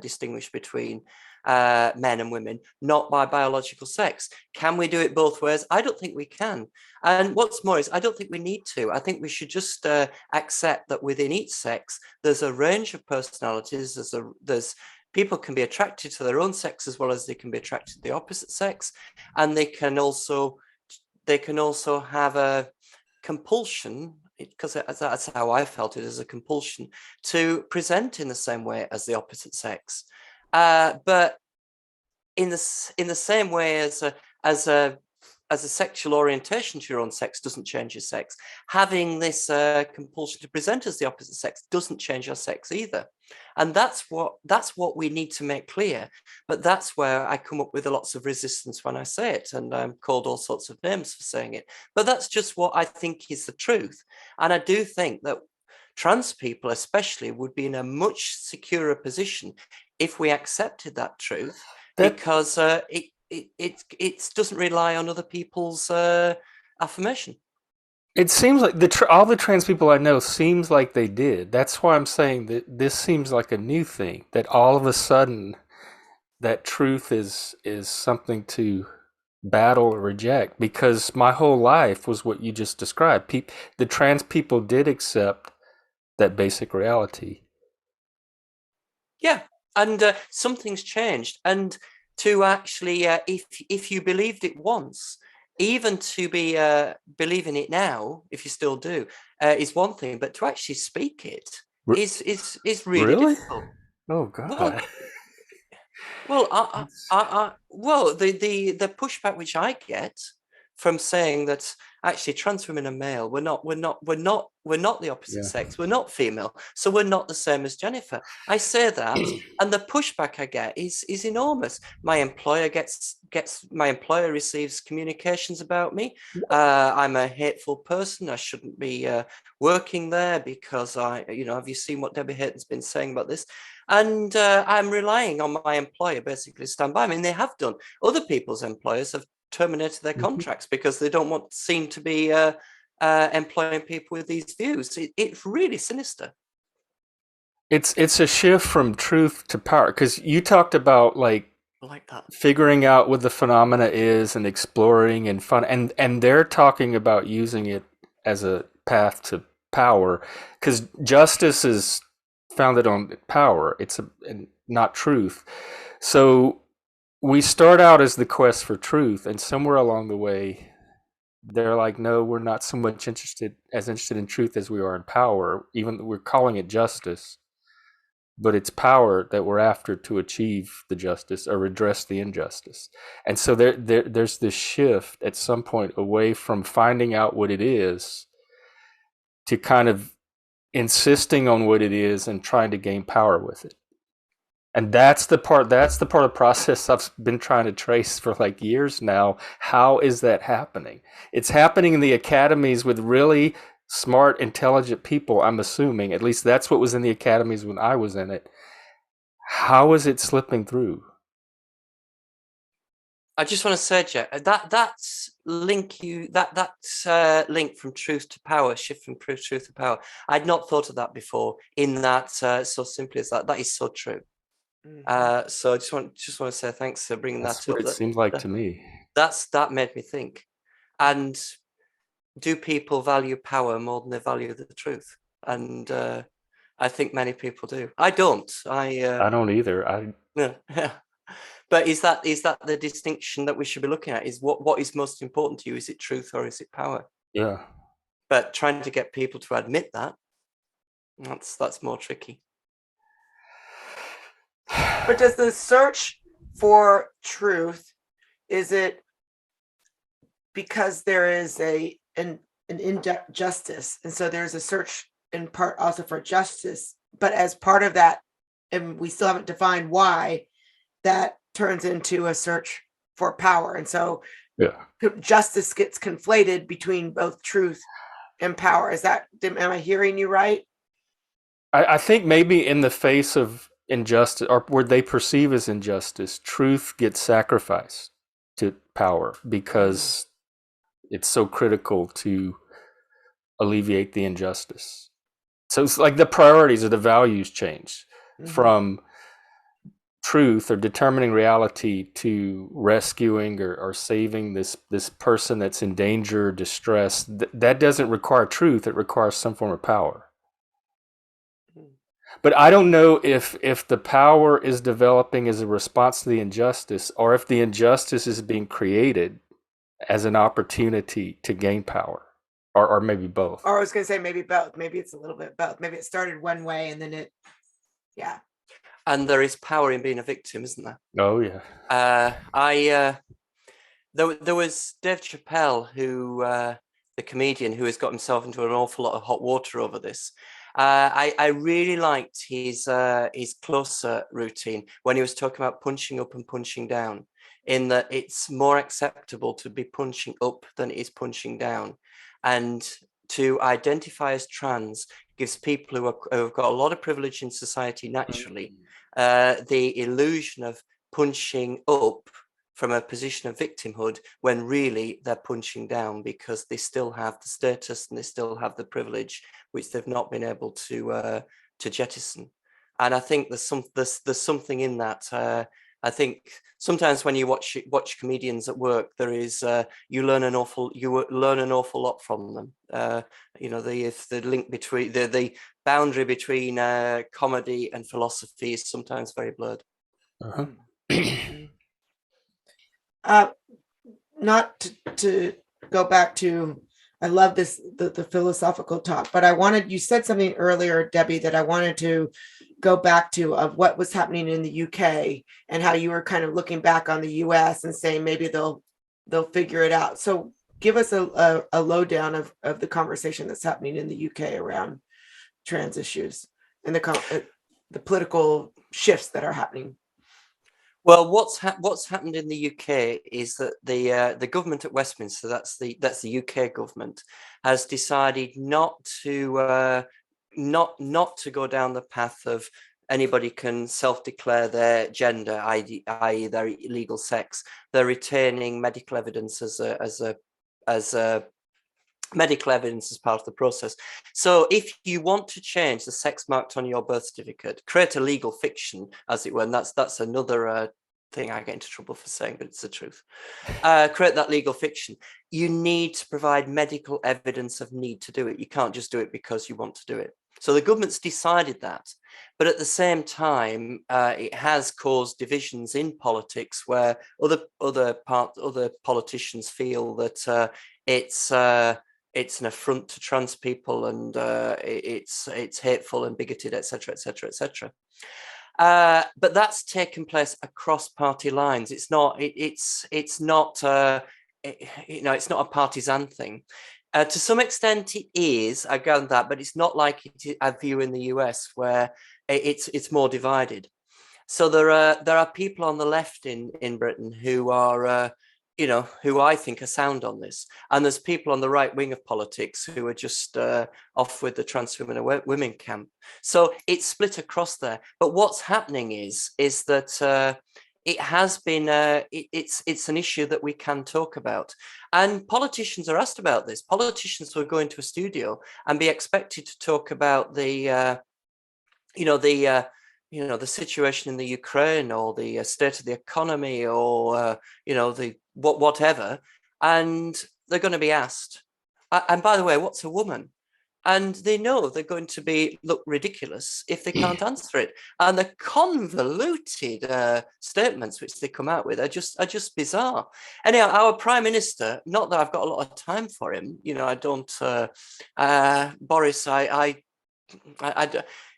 distinguish between men and women, not by biological sex. Can we do it both ways? I don't think we can. And what's more is, I don't think we need to. I think we should just accept that within each sex, there's a range of personalities. There's people can be attracted to their own sex as well as they can be attracted to the opposite sex, and they can also have a compulsion, because that's how I felt it, as a compulsion to present in the same way as the opposite sex. But in the same way as a sexual orientation to your own sex doesn't change your sex, having this compulsion to present as the opposite sex doesn't change your sex either. And that's what we need to make clear. But that's where I come up with lots of resistance when I say it, and I'm called all sorts of names for saying it. But that's just what I think is the truth. And I do think that trans people especially would be in a much securer position if we accepted that truth, because it doesn't rely on other people's affirmation.
It seems like all the trans people I know seems like they did. That's why I'm saying that this seems like a new thing, that all of a sudden that truth is something to battle or reject, because my whole life was what you just described. The trans people did accept that basic reality.
Yeah, and something's changed. And to actually, if you believed it once, even to be believing it now, if you still do, is one thing. But to actually speak it is really difficult.
Oh God.
Well, the pushback which I get from saying that actually trans women are male, we're not the opposite sex, we're not female, so we're not the same as Jennifer. I say that, and the pushback I get is enormous. My employer receives communications about me. I'm a hateful person. I shouldn't be working there because have you seen what Debbie Hayton's been saying about this? And I'm relying on my employer basically to stand by me, and they have done. Other people's employers have terminated their contracts because they don't want seem to be employing people with these views. It's really sinister.
It's a shift from truth to power, because you talked about like that, figuring out what the phenomena is and exploring and fun, and they're talking about using it as a path to power, because justice is founded on power. It's not truth. So we start out as the quest for truth, and somewhere along the way they're like, no, we're not so much interested in truth as we are in power. Even we're calling it justice, but it's power that we're after to achieve the justice or redress the injustice. And so there's this shift at some point away from finding out what it is to kind of insisting on what it is and trying to gain power with it. And that's the part of the process I've been trying to trace for like years now. How is that happening? It's happening in the academies with really smart, intelligent people, I'm assuming. At least that's what was in the academies when I was in it. How is it slipping through?
I just want to say, Jack, that link from truth to power, shift from truth to power. I'd not thought of that before. In that, so simply as that is so true. So I just want to say thanks for bringing
That's
that
what
up.
it seemed like to me.
That made me think. And do people value power more than they value the truth? And I think many people do. I don't.
I don't either.
Yeah. But is that the distinction that we should be looking at? Is what is most important to you? Is it truth or is it power?
Yeah.
But trying to get people to admit that's more tricky.
But does the search for truth, is it because there is an injustice, and so there's a search in part also for justice, but as part of that, and we still haven't defined why, that turns into a search for power, and so justice gets conflated between both truth and power. Am I hearing you right?
I think maybe in the face of injustice, or where they perceive as injustice, truth gets sacrificed to power because it's so critical to alleviate the injustice. So it's like the priorities or the values change from truth or determining reality to rescuing or saving this person that's in danger or distress. That doesn't require truth. It requires some form of power. But I don't know if the power is developing as a response to the injustice, or if the injustice is being created as an opportunity to gain power, or maybe both.
Or I was going to say maybe both. Maybe it's a little bit both. Maybe it started one way and then
And there is power in being a victim, isn't there?
Oh yeah.
There was Dave Chappelle, who the comedian, who has got himself into an awful lot of hot water over this. I really liked his close-up routine when he was talking about punching up and punching down, in that it's more acceptable to be punching up than it is punching down. And to identify as trans gives people who have got a lot of privilege in society naturally the illusion of punching up from a position of victimhood, when really they're punching down because they still have the status and they still have the privilege which they've not been able to jettison. And I think there's something in that. I think sometimes when you watch comedians at work, there is you learn an awful lot from them. The link between the boundary between comedy and philosophy is sometimes very blurred.
Not to go back to, I love this, the philosophical talk, but you said something earlier, Debbie, that I wanted to go back to, of what was happening in the UK and how you were kind of looking back on the US and saying maybe they'll figure it out. So give us a lowdown of the conversation that's happening in the UK around trans issues and the political shifts that are happening.
Well, what's happened in the UK is that the government at Westminster, that's the UK government, has decided not to go down the path of anybody can self-declare their gender, i.e. their legal sex. They're retaining medical evidence as medical evidence as part of the process. So if you want to change the sex marked on your birth certificate, create a legal fiction, as it were, and that's another thing I get into trouble for saying, but it's the truth. Create that legal fiction. You need to provide medical evidence of need to do it. You can't just do it because you want to do it. So the government's decided that. But at the same time, it has caused divisions in politics where other politicians feel that it's an affront to trans people and it's hateful and bigoted, etc., etc., etc. But that's taken place across party lines. It's not it's not a partisan thing. To some extent, it is. I gather that, but it's not like I view in the US, where it's more divided. So there are people on the left in Britain who are who I think are sound on this, and there's people on the right wing of politics who are just off with the trans women camp. So it's split across there. But what's happening is that it has been it's an issue that we can talk about, and politicians are asked about this. Politicians will go into a studio and be expected to talk about the the situation in the Ukraine, or the state of the economy, or the whatever, and they're going to be asked, and by the way, what's a woman? And they know they're going to look ridiculous if they can't answer it. And the convoluted statements which they come out with are just bizarre. Anyhow, our Prime Minister, not that I've got a lot of time for him, I don't, Boris,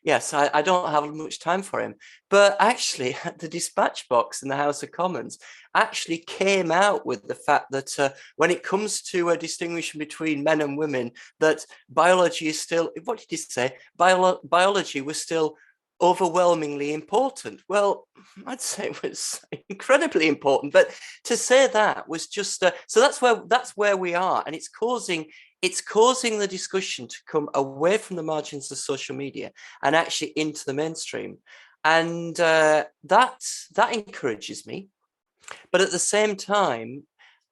yes, I don't have much time for him. But actually, the dispatch box in the House of Commons actually came out with the fact that when it comes to distinguishing between men and women, that biology is still, what did he say? Biology was still overwhelmingly important. Well, I'd say it was incredibly important, but to say that was just so that's where we are, and it's causing the discussion to come away from the margins of social media and actually into the mainstream, and that encourages me. But at the same time,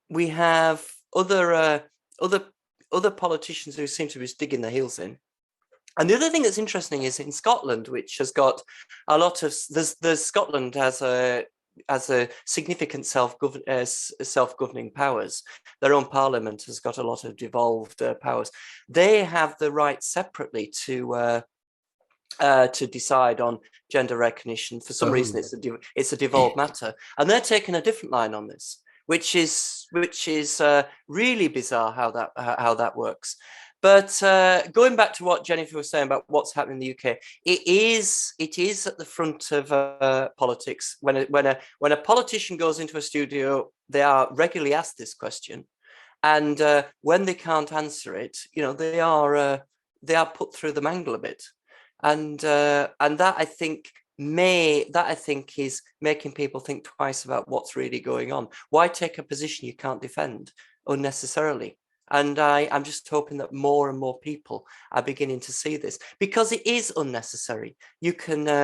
we have other politicians who seem to be digging their heels in. And the other thing that's interesting is in Scotland, which has got a lot of Scotland has a significant self-governing powers. Their own parliament has got a lot of devolved powers. They have the right separately to decide on gender recognition. For some reason, it's a devolved matter, and they're taking a different line on this, which is really bizarre how that works. But going back to what Jennifer was saying about what's happening in the UK, it is at the front of politics. When a politician goes into a studio, they are regularly asked this question, and when they can't answer it, they are put through the mangle a bit, and that I think is making people think twice about what's really going on. Why take a position you can't defend unnecessarily? And I'm just hoping that more and more people are beginning to see this, because it is unnecessary. You can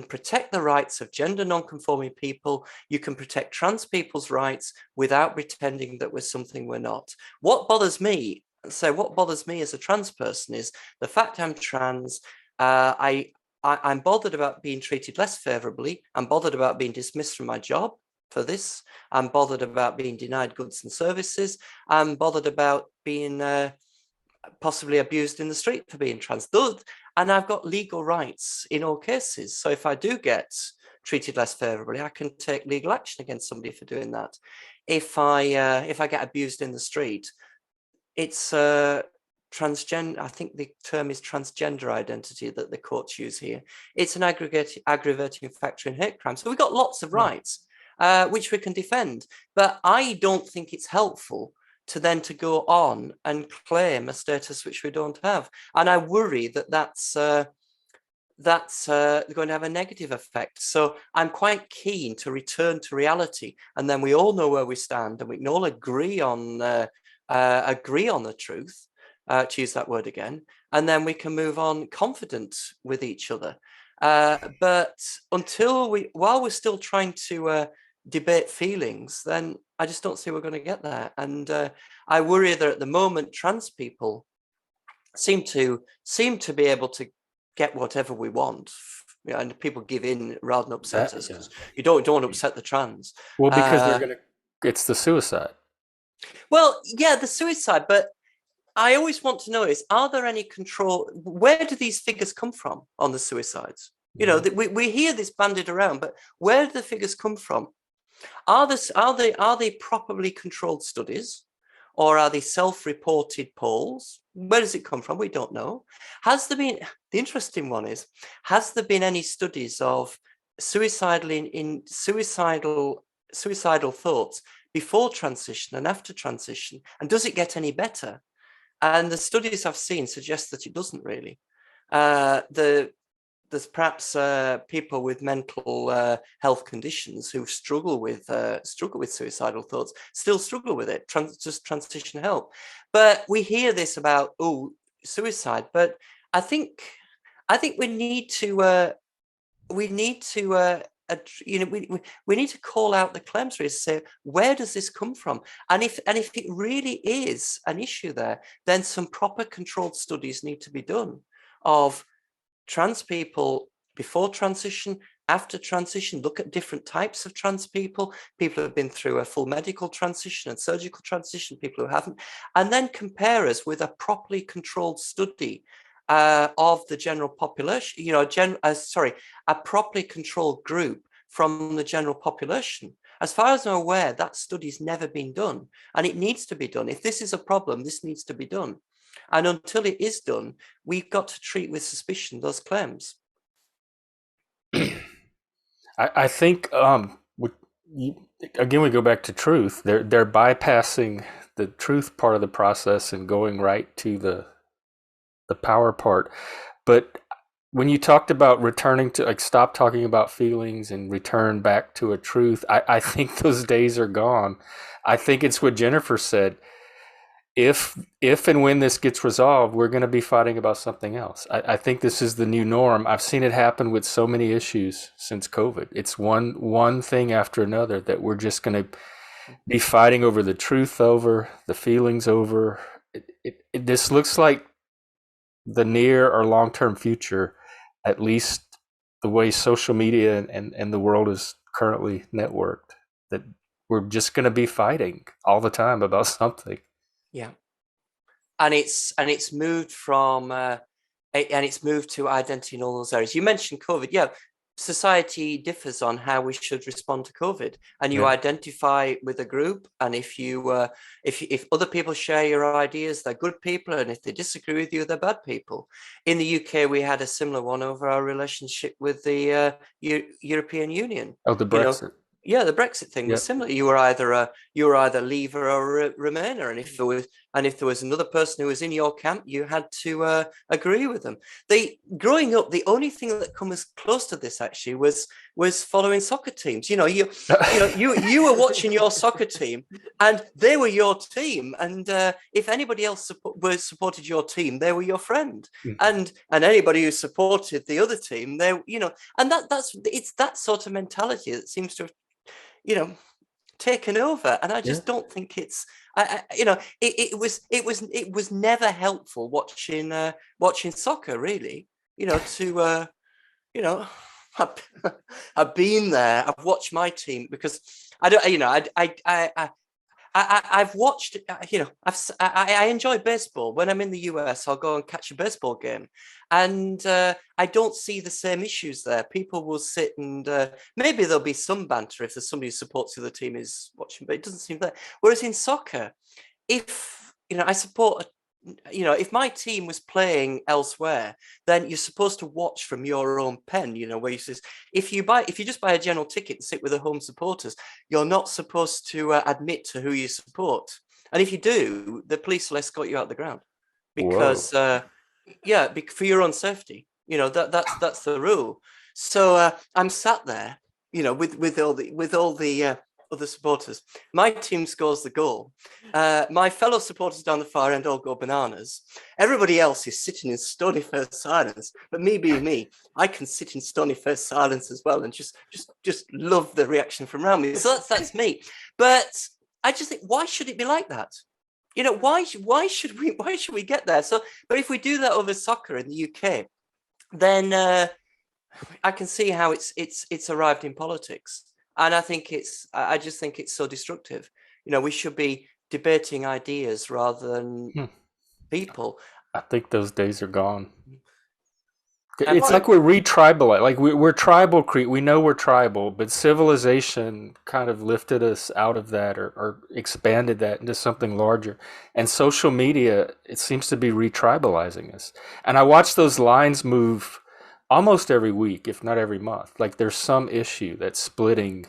protect the rights of gender non-conforming people. You can protect trans people's rights without pretending that we're something we're not. What bothers me as a trans person is the fact I'm trans. I'm bothered about being treated less favorably. I'm bothered about being dismissed from my job for this. I'm bothered about being denied goods and services. I'm bothered about being possibly abused in the street for being trans. And I've got legal rights in all cases. So if I do get treated less favorably, I can take legal action against somebody for doing that. If I get abused in the street, it's transgender. I think the term is transgender identity that the courts use here. It's an aggravating factor in hate crime. So we've got lots of rights. Which we can defend, but I don't think it's helpful to go on and claim a status which we don't have, and I worry that that's going to have a negative effect. So I'm quite keen to return to reality, and then we all know where we stand, and we can all agree on the truth, to use that word again, and then we can move on confident with each other. But while we're still trying to debate feelings, then I just don't see we're going to get there. And I worry that at the moment trans people seem to be able to get whatever we want, and people give in rather than upset us, because you don't want to upset the trans.
Well, because it's the suicide.
Well, yeah, the suicide, but I always want to know is, are there any control? Where do these figures come from on the suicides? We hear this bandied around, but where do the figures come from? Are they properly controlled studies, or are they self-reported polls? Where does it come from? We don't know. The interesting one is, has there been any studies of suicidal thoughts before transition and after transition? And does it get any better? And the studies I've seen suggest that it doesn't really. There's perhaps people with mental health conditions who struggle with suicidal thoughts, still struggle with it, just transition help. But we hear this about suicide, but I think we need to call out the claims to say, where does this come from? And if it really is an issue there, then some proper controlled studies need to be done of trans people before transition, after transition, look at different types of trans people who have been through a full medical transition and surgical transition, people who haven't, and then compare us with a properly controlled study of the general population, a properly controlled group from the general population. As far as I'm aware, that study's never been done, and it needs to be done. If this is a problem, this needs to be done. And until it is done, we've got to treat with suspicion those claims.
I think again we go back to truth. They're bypassing the truth part of the process and going right to the power part. But when you talked about returning to, like, stop talking about feelings and return back to a truth, I think those days are gone. I think it's what Jennifer said. If and when this gets resolved, we're going to be fighting about something else. I think this is the new norm. I've seen it happen with so many issues since COVID. It's one thing after another that we're just going to be fighting over the truth, over the feelings, over. This looks like the near or long-term future, at least the way social media and the world is currently networked, that we're just going to be fighting all the time about something.
Yeah, and it's moved from and it's moved to identity in all those areas. You mentioned COVID. Yeah, society differs on how we should respond to COVID, and you identify with a group. And if other people share your ideas, they're good people, and if they disagree with you, they're bad people. In the UK, we had a similar one over our relationship with the European Union.
Oh, the Brexit.
Yeah, the Brexit thing was similar. You were either Leaver or Remainer, and if there was another person who was in your camp, you had to agree with them. Growing up, the only thing that comes close to this actually was following soccer teams. You were watching your soccer team, and they were your team. And if anybody else supported your team, they were your friend. And anybody who supported the other team, and it's that sort of mentality that seems to have taken over, and I just don't think it's. It was never helpful watching soccer, really. I've been there. I've watched my team because I don't. I've watched. I enjoy baseball. When I'm in the US, I'll go and catch a baseball game, and I don't see the same issues there. People will sit and maybe there'll be some banter if there's somebody who supports the other team is watching, but it doesn't seem that. Whereas in soccer, if I support, if my team was playing elsewhere, then you're supposed to watch from your own pen. Where you says if you just buy a general ticket and sit with the home supporters, you're not supposed to admit to who you support. And if you do, the police will escort you out the ground because for your own safety. That's the rule. So I'm sat there, with all the other supporters. My team scores the goal. My fellow supporters down the far end all go bananas. Everybody else is sitting in stony-faced silence. But me being me, I can sit in stony-faced silence as well and just love the reaction from around me. So that's me. But I just think, why should it be like that? Why should we get there? So, but if we do that over soccer in the UK, then I can see how it's arrived in politics. And I just think it's so destructive. We should be debating ideas rather than people.
I think those days are gone. It's like we're re-tribal. Like we're tribal. We know we're tribal, but civilization kind of lifted us out of that or expanded that into something larger. And social media, it seems to be re-tribalizing us. And I watch those lines move almost every week, if not every month. Like there's some issue that's splitting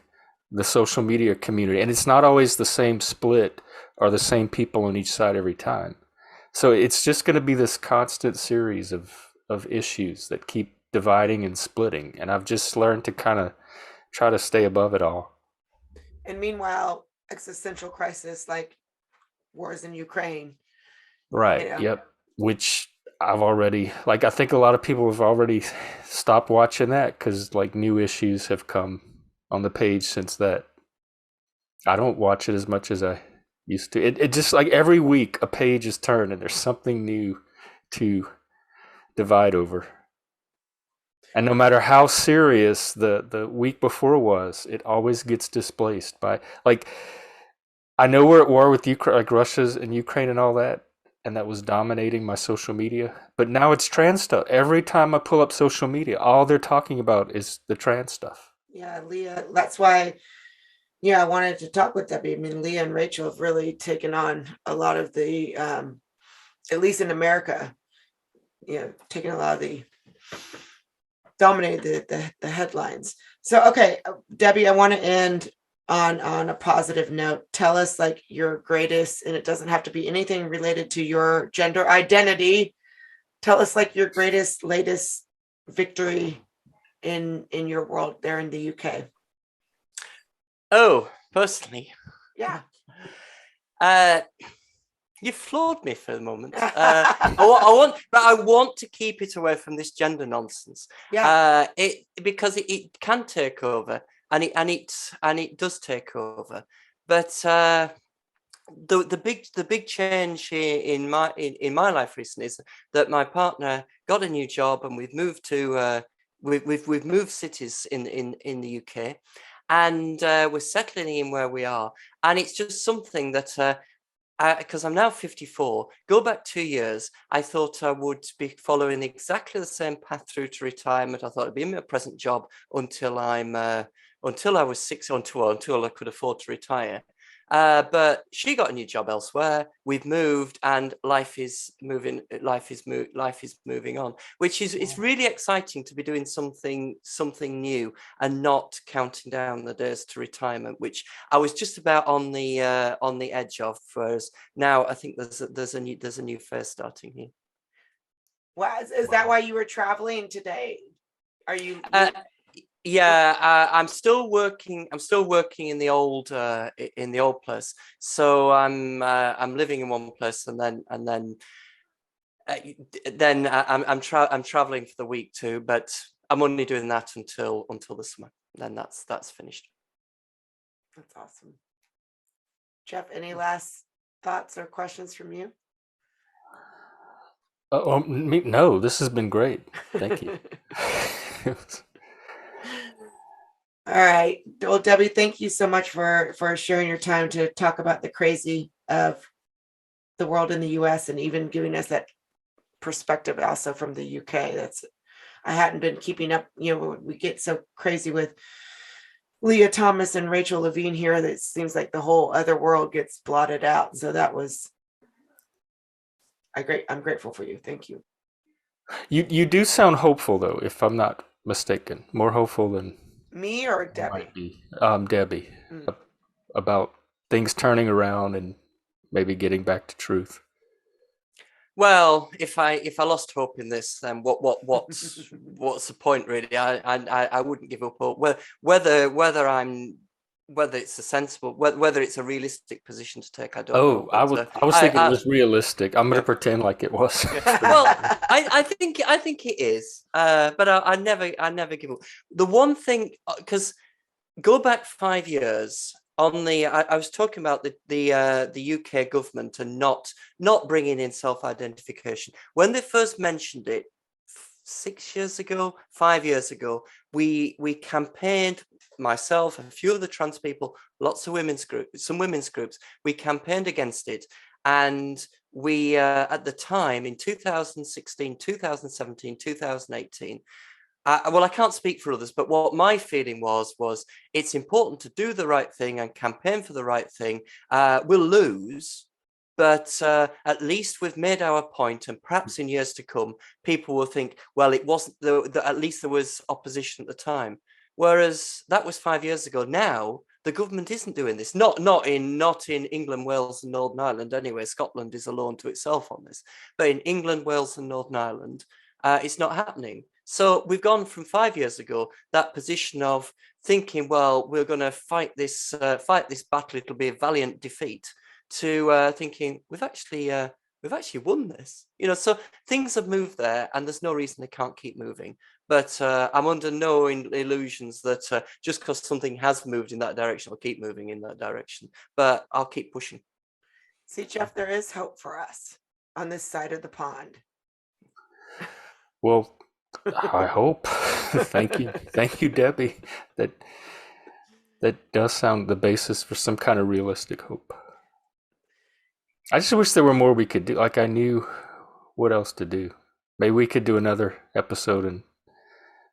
the social media community, and it's not always the same split or the same people on each side every time. So it's just going to be this constant series of issues that keep dividing and splitting. And I've just learned to kind of try to stay above it all.
And meanwhile, existential crisis like wars in Ukraine.
Right. Yep. Which I've already, I think a lot of people have already stopped watching that because new issues have come on the page since that. I don't watch it as much as I used to. It just every week a page is turned and there's something new to divide over. And no matter how serious the week before was, it always gets displaced by, like, I know we're at war with Ukraine, like Russia's and Ukraine and all that, and that was dominating my social media. But now it's trans stuff. Every time I pull up social media, all they're talking about is the trans stuff.
Yeah, Leah, that's why, I wanted to talk with Debbie. I mean, Leah and Rachel have really taken on a lot of the, at least in America, taking a lot of the, dominated the headlines. So, okay, Debbie, I want to end on a positive note. Tell us like your greatest, and it doesn't have to be anything related to your gender identity. Tell us like your greatest, latest victory in your world there in the UK.
Oh, personally,
Yeah.
You floored me for the moment. I want to keep it away from this gender nonsense.
Yeah.
Because it can take over, and it does take over. But the big change in my life recently is that my partner got a new job, and we've moved to we've moved cities in the UK, and we're settling in where we are, and it's just something that. Because I'm now 54, go back 2 years, I thought I would be following exactly the same path through to retirement. I thought I'd be in my present job until I was 60, until I could afford to retire. But she got a new job elsewhere. We've moved, and life is moving on, which is it's really exciting to be doing something new and not counting down the days to retirement, which I was just about on the edge of. Whereas now I think there's a new phase starting here.
Well, is that why you were traveling today? Are you?
Yeah, I'm still working in the old place. So I'm living in one place, and then I'm traveling for the week too. But I'm only doing that until the summer. Then that's finished.
That's awesome. Jeff, any last thoughts or questions from you?
No, this has been great. Thank you.
All right. Well, Debbie, thank you so much for sharing your time to talk about the crazy of the world in the US, and even giving us that perspective also from the UK. I hadn't been keeping up. We get so crazy with Leah Thomas and Rachel Levine here that it seems like the whole other world gets blotted out. So that was I'm grateful for you. Thank you.
You do sound hopeful though, if I'm not mistaken. More hopeful than
Me or Debbie?
might be. Debbie, about things turning around and maybe getting back to truth.
Well, if I lost hope in this, then what's the point really? I wouldn't give up hope. Whether it's a sensible, whether it's a realistic position to take, I don't know.
I was thinking it was realistic. I'm going to pretend like it was.
Well, I think it is, but I never give up. The one thing, because go back 5 years. I was talking about the UK government and not bringing in self-identification. When they first mentioned it 6 years ago, 5 years ago, we campaigned, myself, a few of the trans people, lots of some women's groups, we campaigned against it. And we, at the time in 2016, 2017, 2018, well, I can't speak for others, but what my feeling was it's important to do the right thing and campaign for the right thing. We'll lose, but at least we've made our point, and perhaps in years to come, people will think, well, it wasn't, at least there was opposition at the time. Whereas that was 5 years ago. Now, the government isn't doing this. Not in England, Wales, and Northern Ireland. Anyway, Scotland is alone to itself on this. But in England, Wales, and Northern Ireland, it's not happening. So we've gone from 5 years ago, that position of thinking, well, we're going to fight this battle, it'll be a valiant defeat, to thinking we've actually won this. So things have moved there, and there's no reason they can't keep moving. But I'm under no illusions that just because something has moved in that direction, I'll keep moving in that direction. But I'll keep pushing.
See, Jeff, there is hope for us on this side of the pond.
Well, I hope. Thank you, Debbie. That does sound the basis for some kind of realistic hope. I just wish there were more we could do. Like I knew what else to do. Maybe we could do another episode and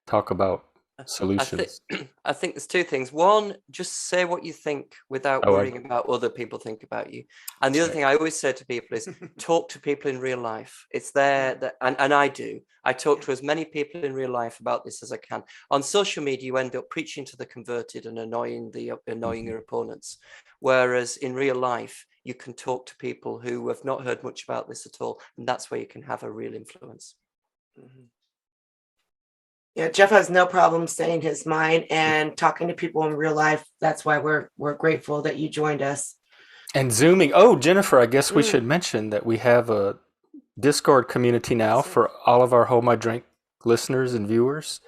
talk about solutions.
I think there's two things. One, just say what you think without worrying about other people think about you. And the other thing I always say to people is talk to people in real life. It's there, and I do. I talk to as many people in real life about this as I can. On social media, you end up preaching to the converted and annoying your opponents. Whereas in real life, you can talk to people who have not heard much about this at all. And that's where you can have a real influence.
Mm-hmm. Yeah, Jeff has no problem saying his mind and talking to people in real life. That's why we're grateful that you joined us.
And Zooming. Oh, Jennifer, I guess we should mention that we have a Discord community now for all of our Hold My Drink listeners and viewers.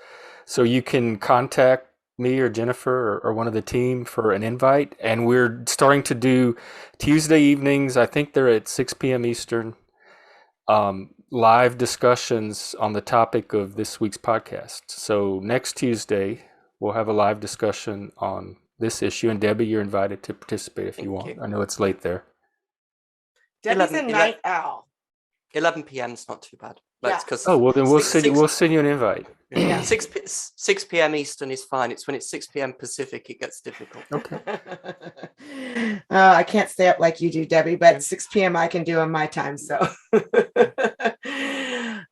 So you can contact me or Jennifer or one of the team for an invite. And we're starting to do Tuesday evenings. I think they're at 6 p.m. Eastern. Live discussions on the topic of this week's podcast. So next Tuesday, we'll have a live discussion on this issue. And Debbie, you're invited to participate if you want. I know it's late there.
Debbie's a night owl.
11 p.m. is not too bad. That's because
well then we'll send you an invite.
Yeah, 6 p.m. Eastern is fine. It's when it's 6 p.m. Pacific it gets difficult.
Okay.
I can't stay up like you do, Debbie, but 6 p.m. I can do on my time. So,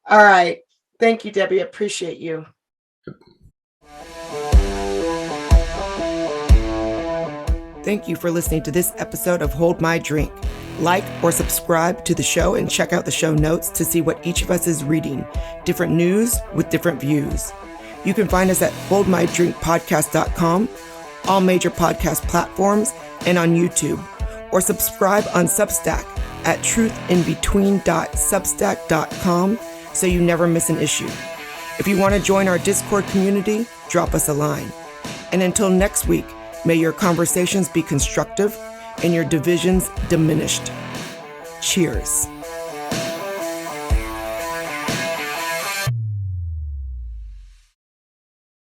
all right. Thank you, Debbie. Appreciate you. Thank you for listening to this episode of Hold My Drink. Like or subscribe to the show and check out the show notes to see what each of us is reading. Different news with different views. You can find us at holdmydrinkpodcast.com, all major podcast platforms, and on YouTube. Or subscribe on Substack at truthinbetween.substack.com so you never miss an issue. If you want to join our Discord community, drop us a line. And until next week, may your conversations be constructive and your divisions diminished. Cheers.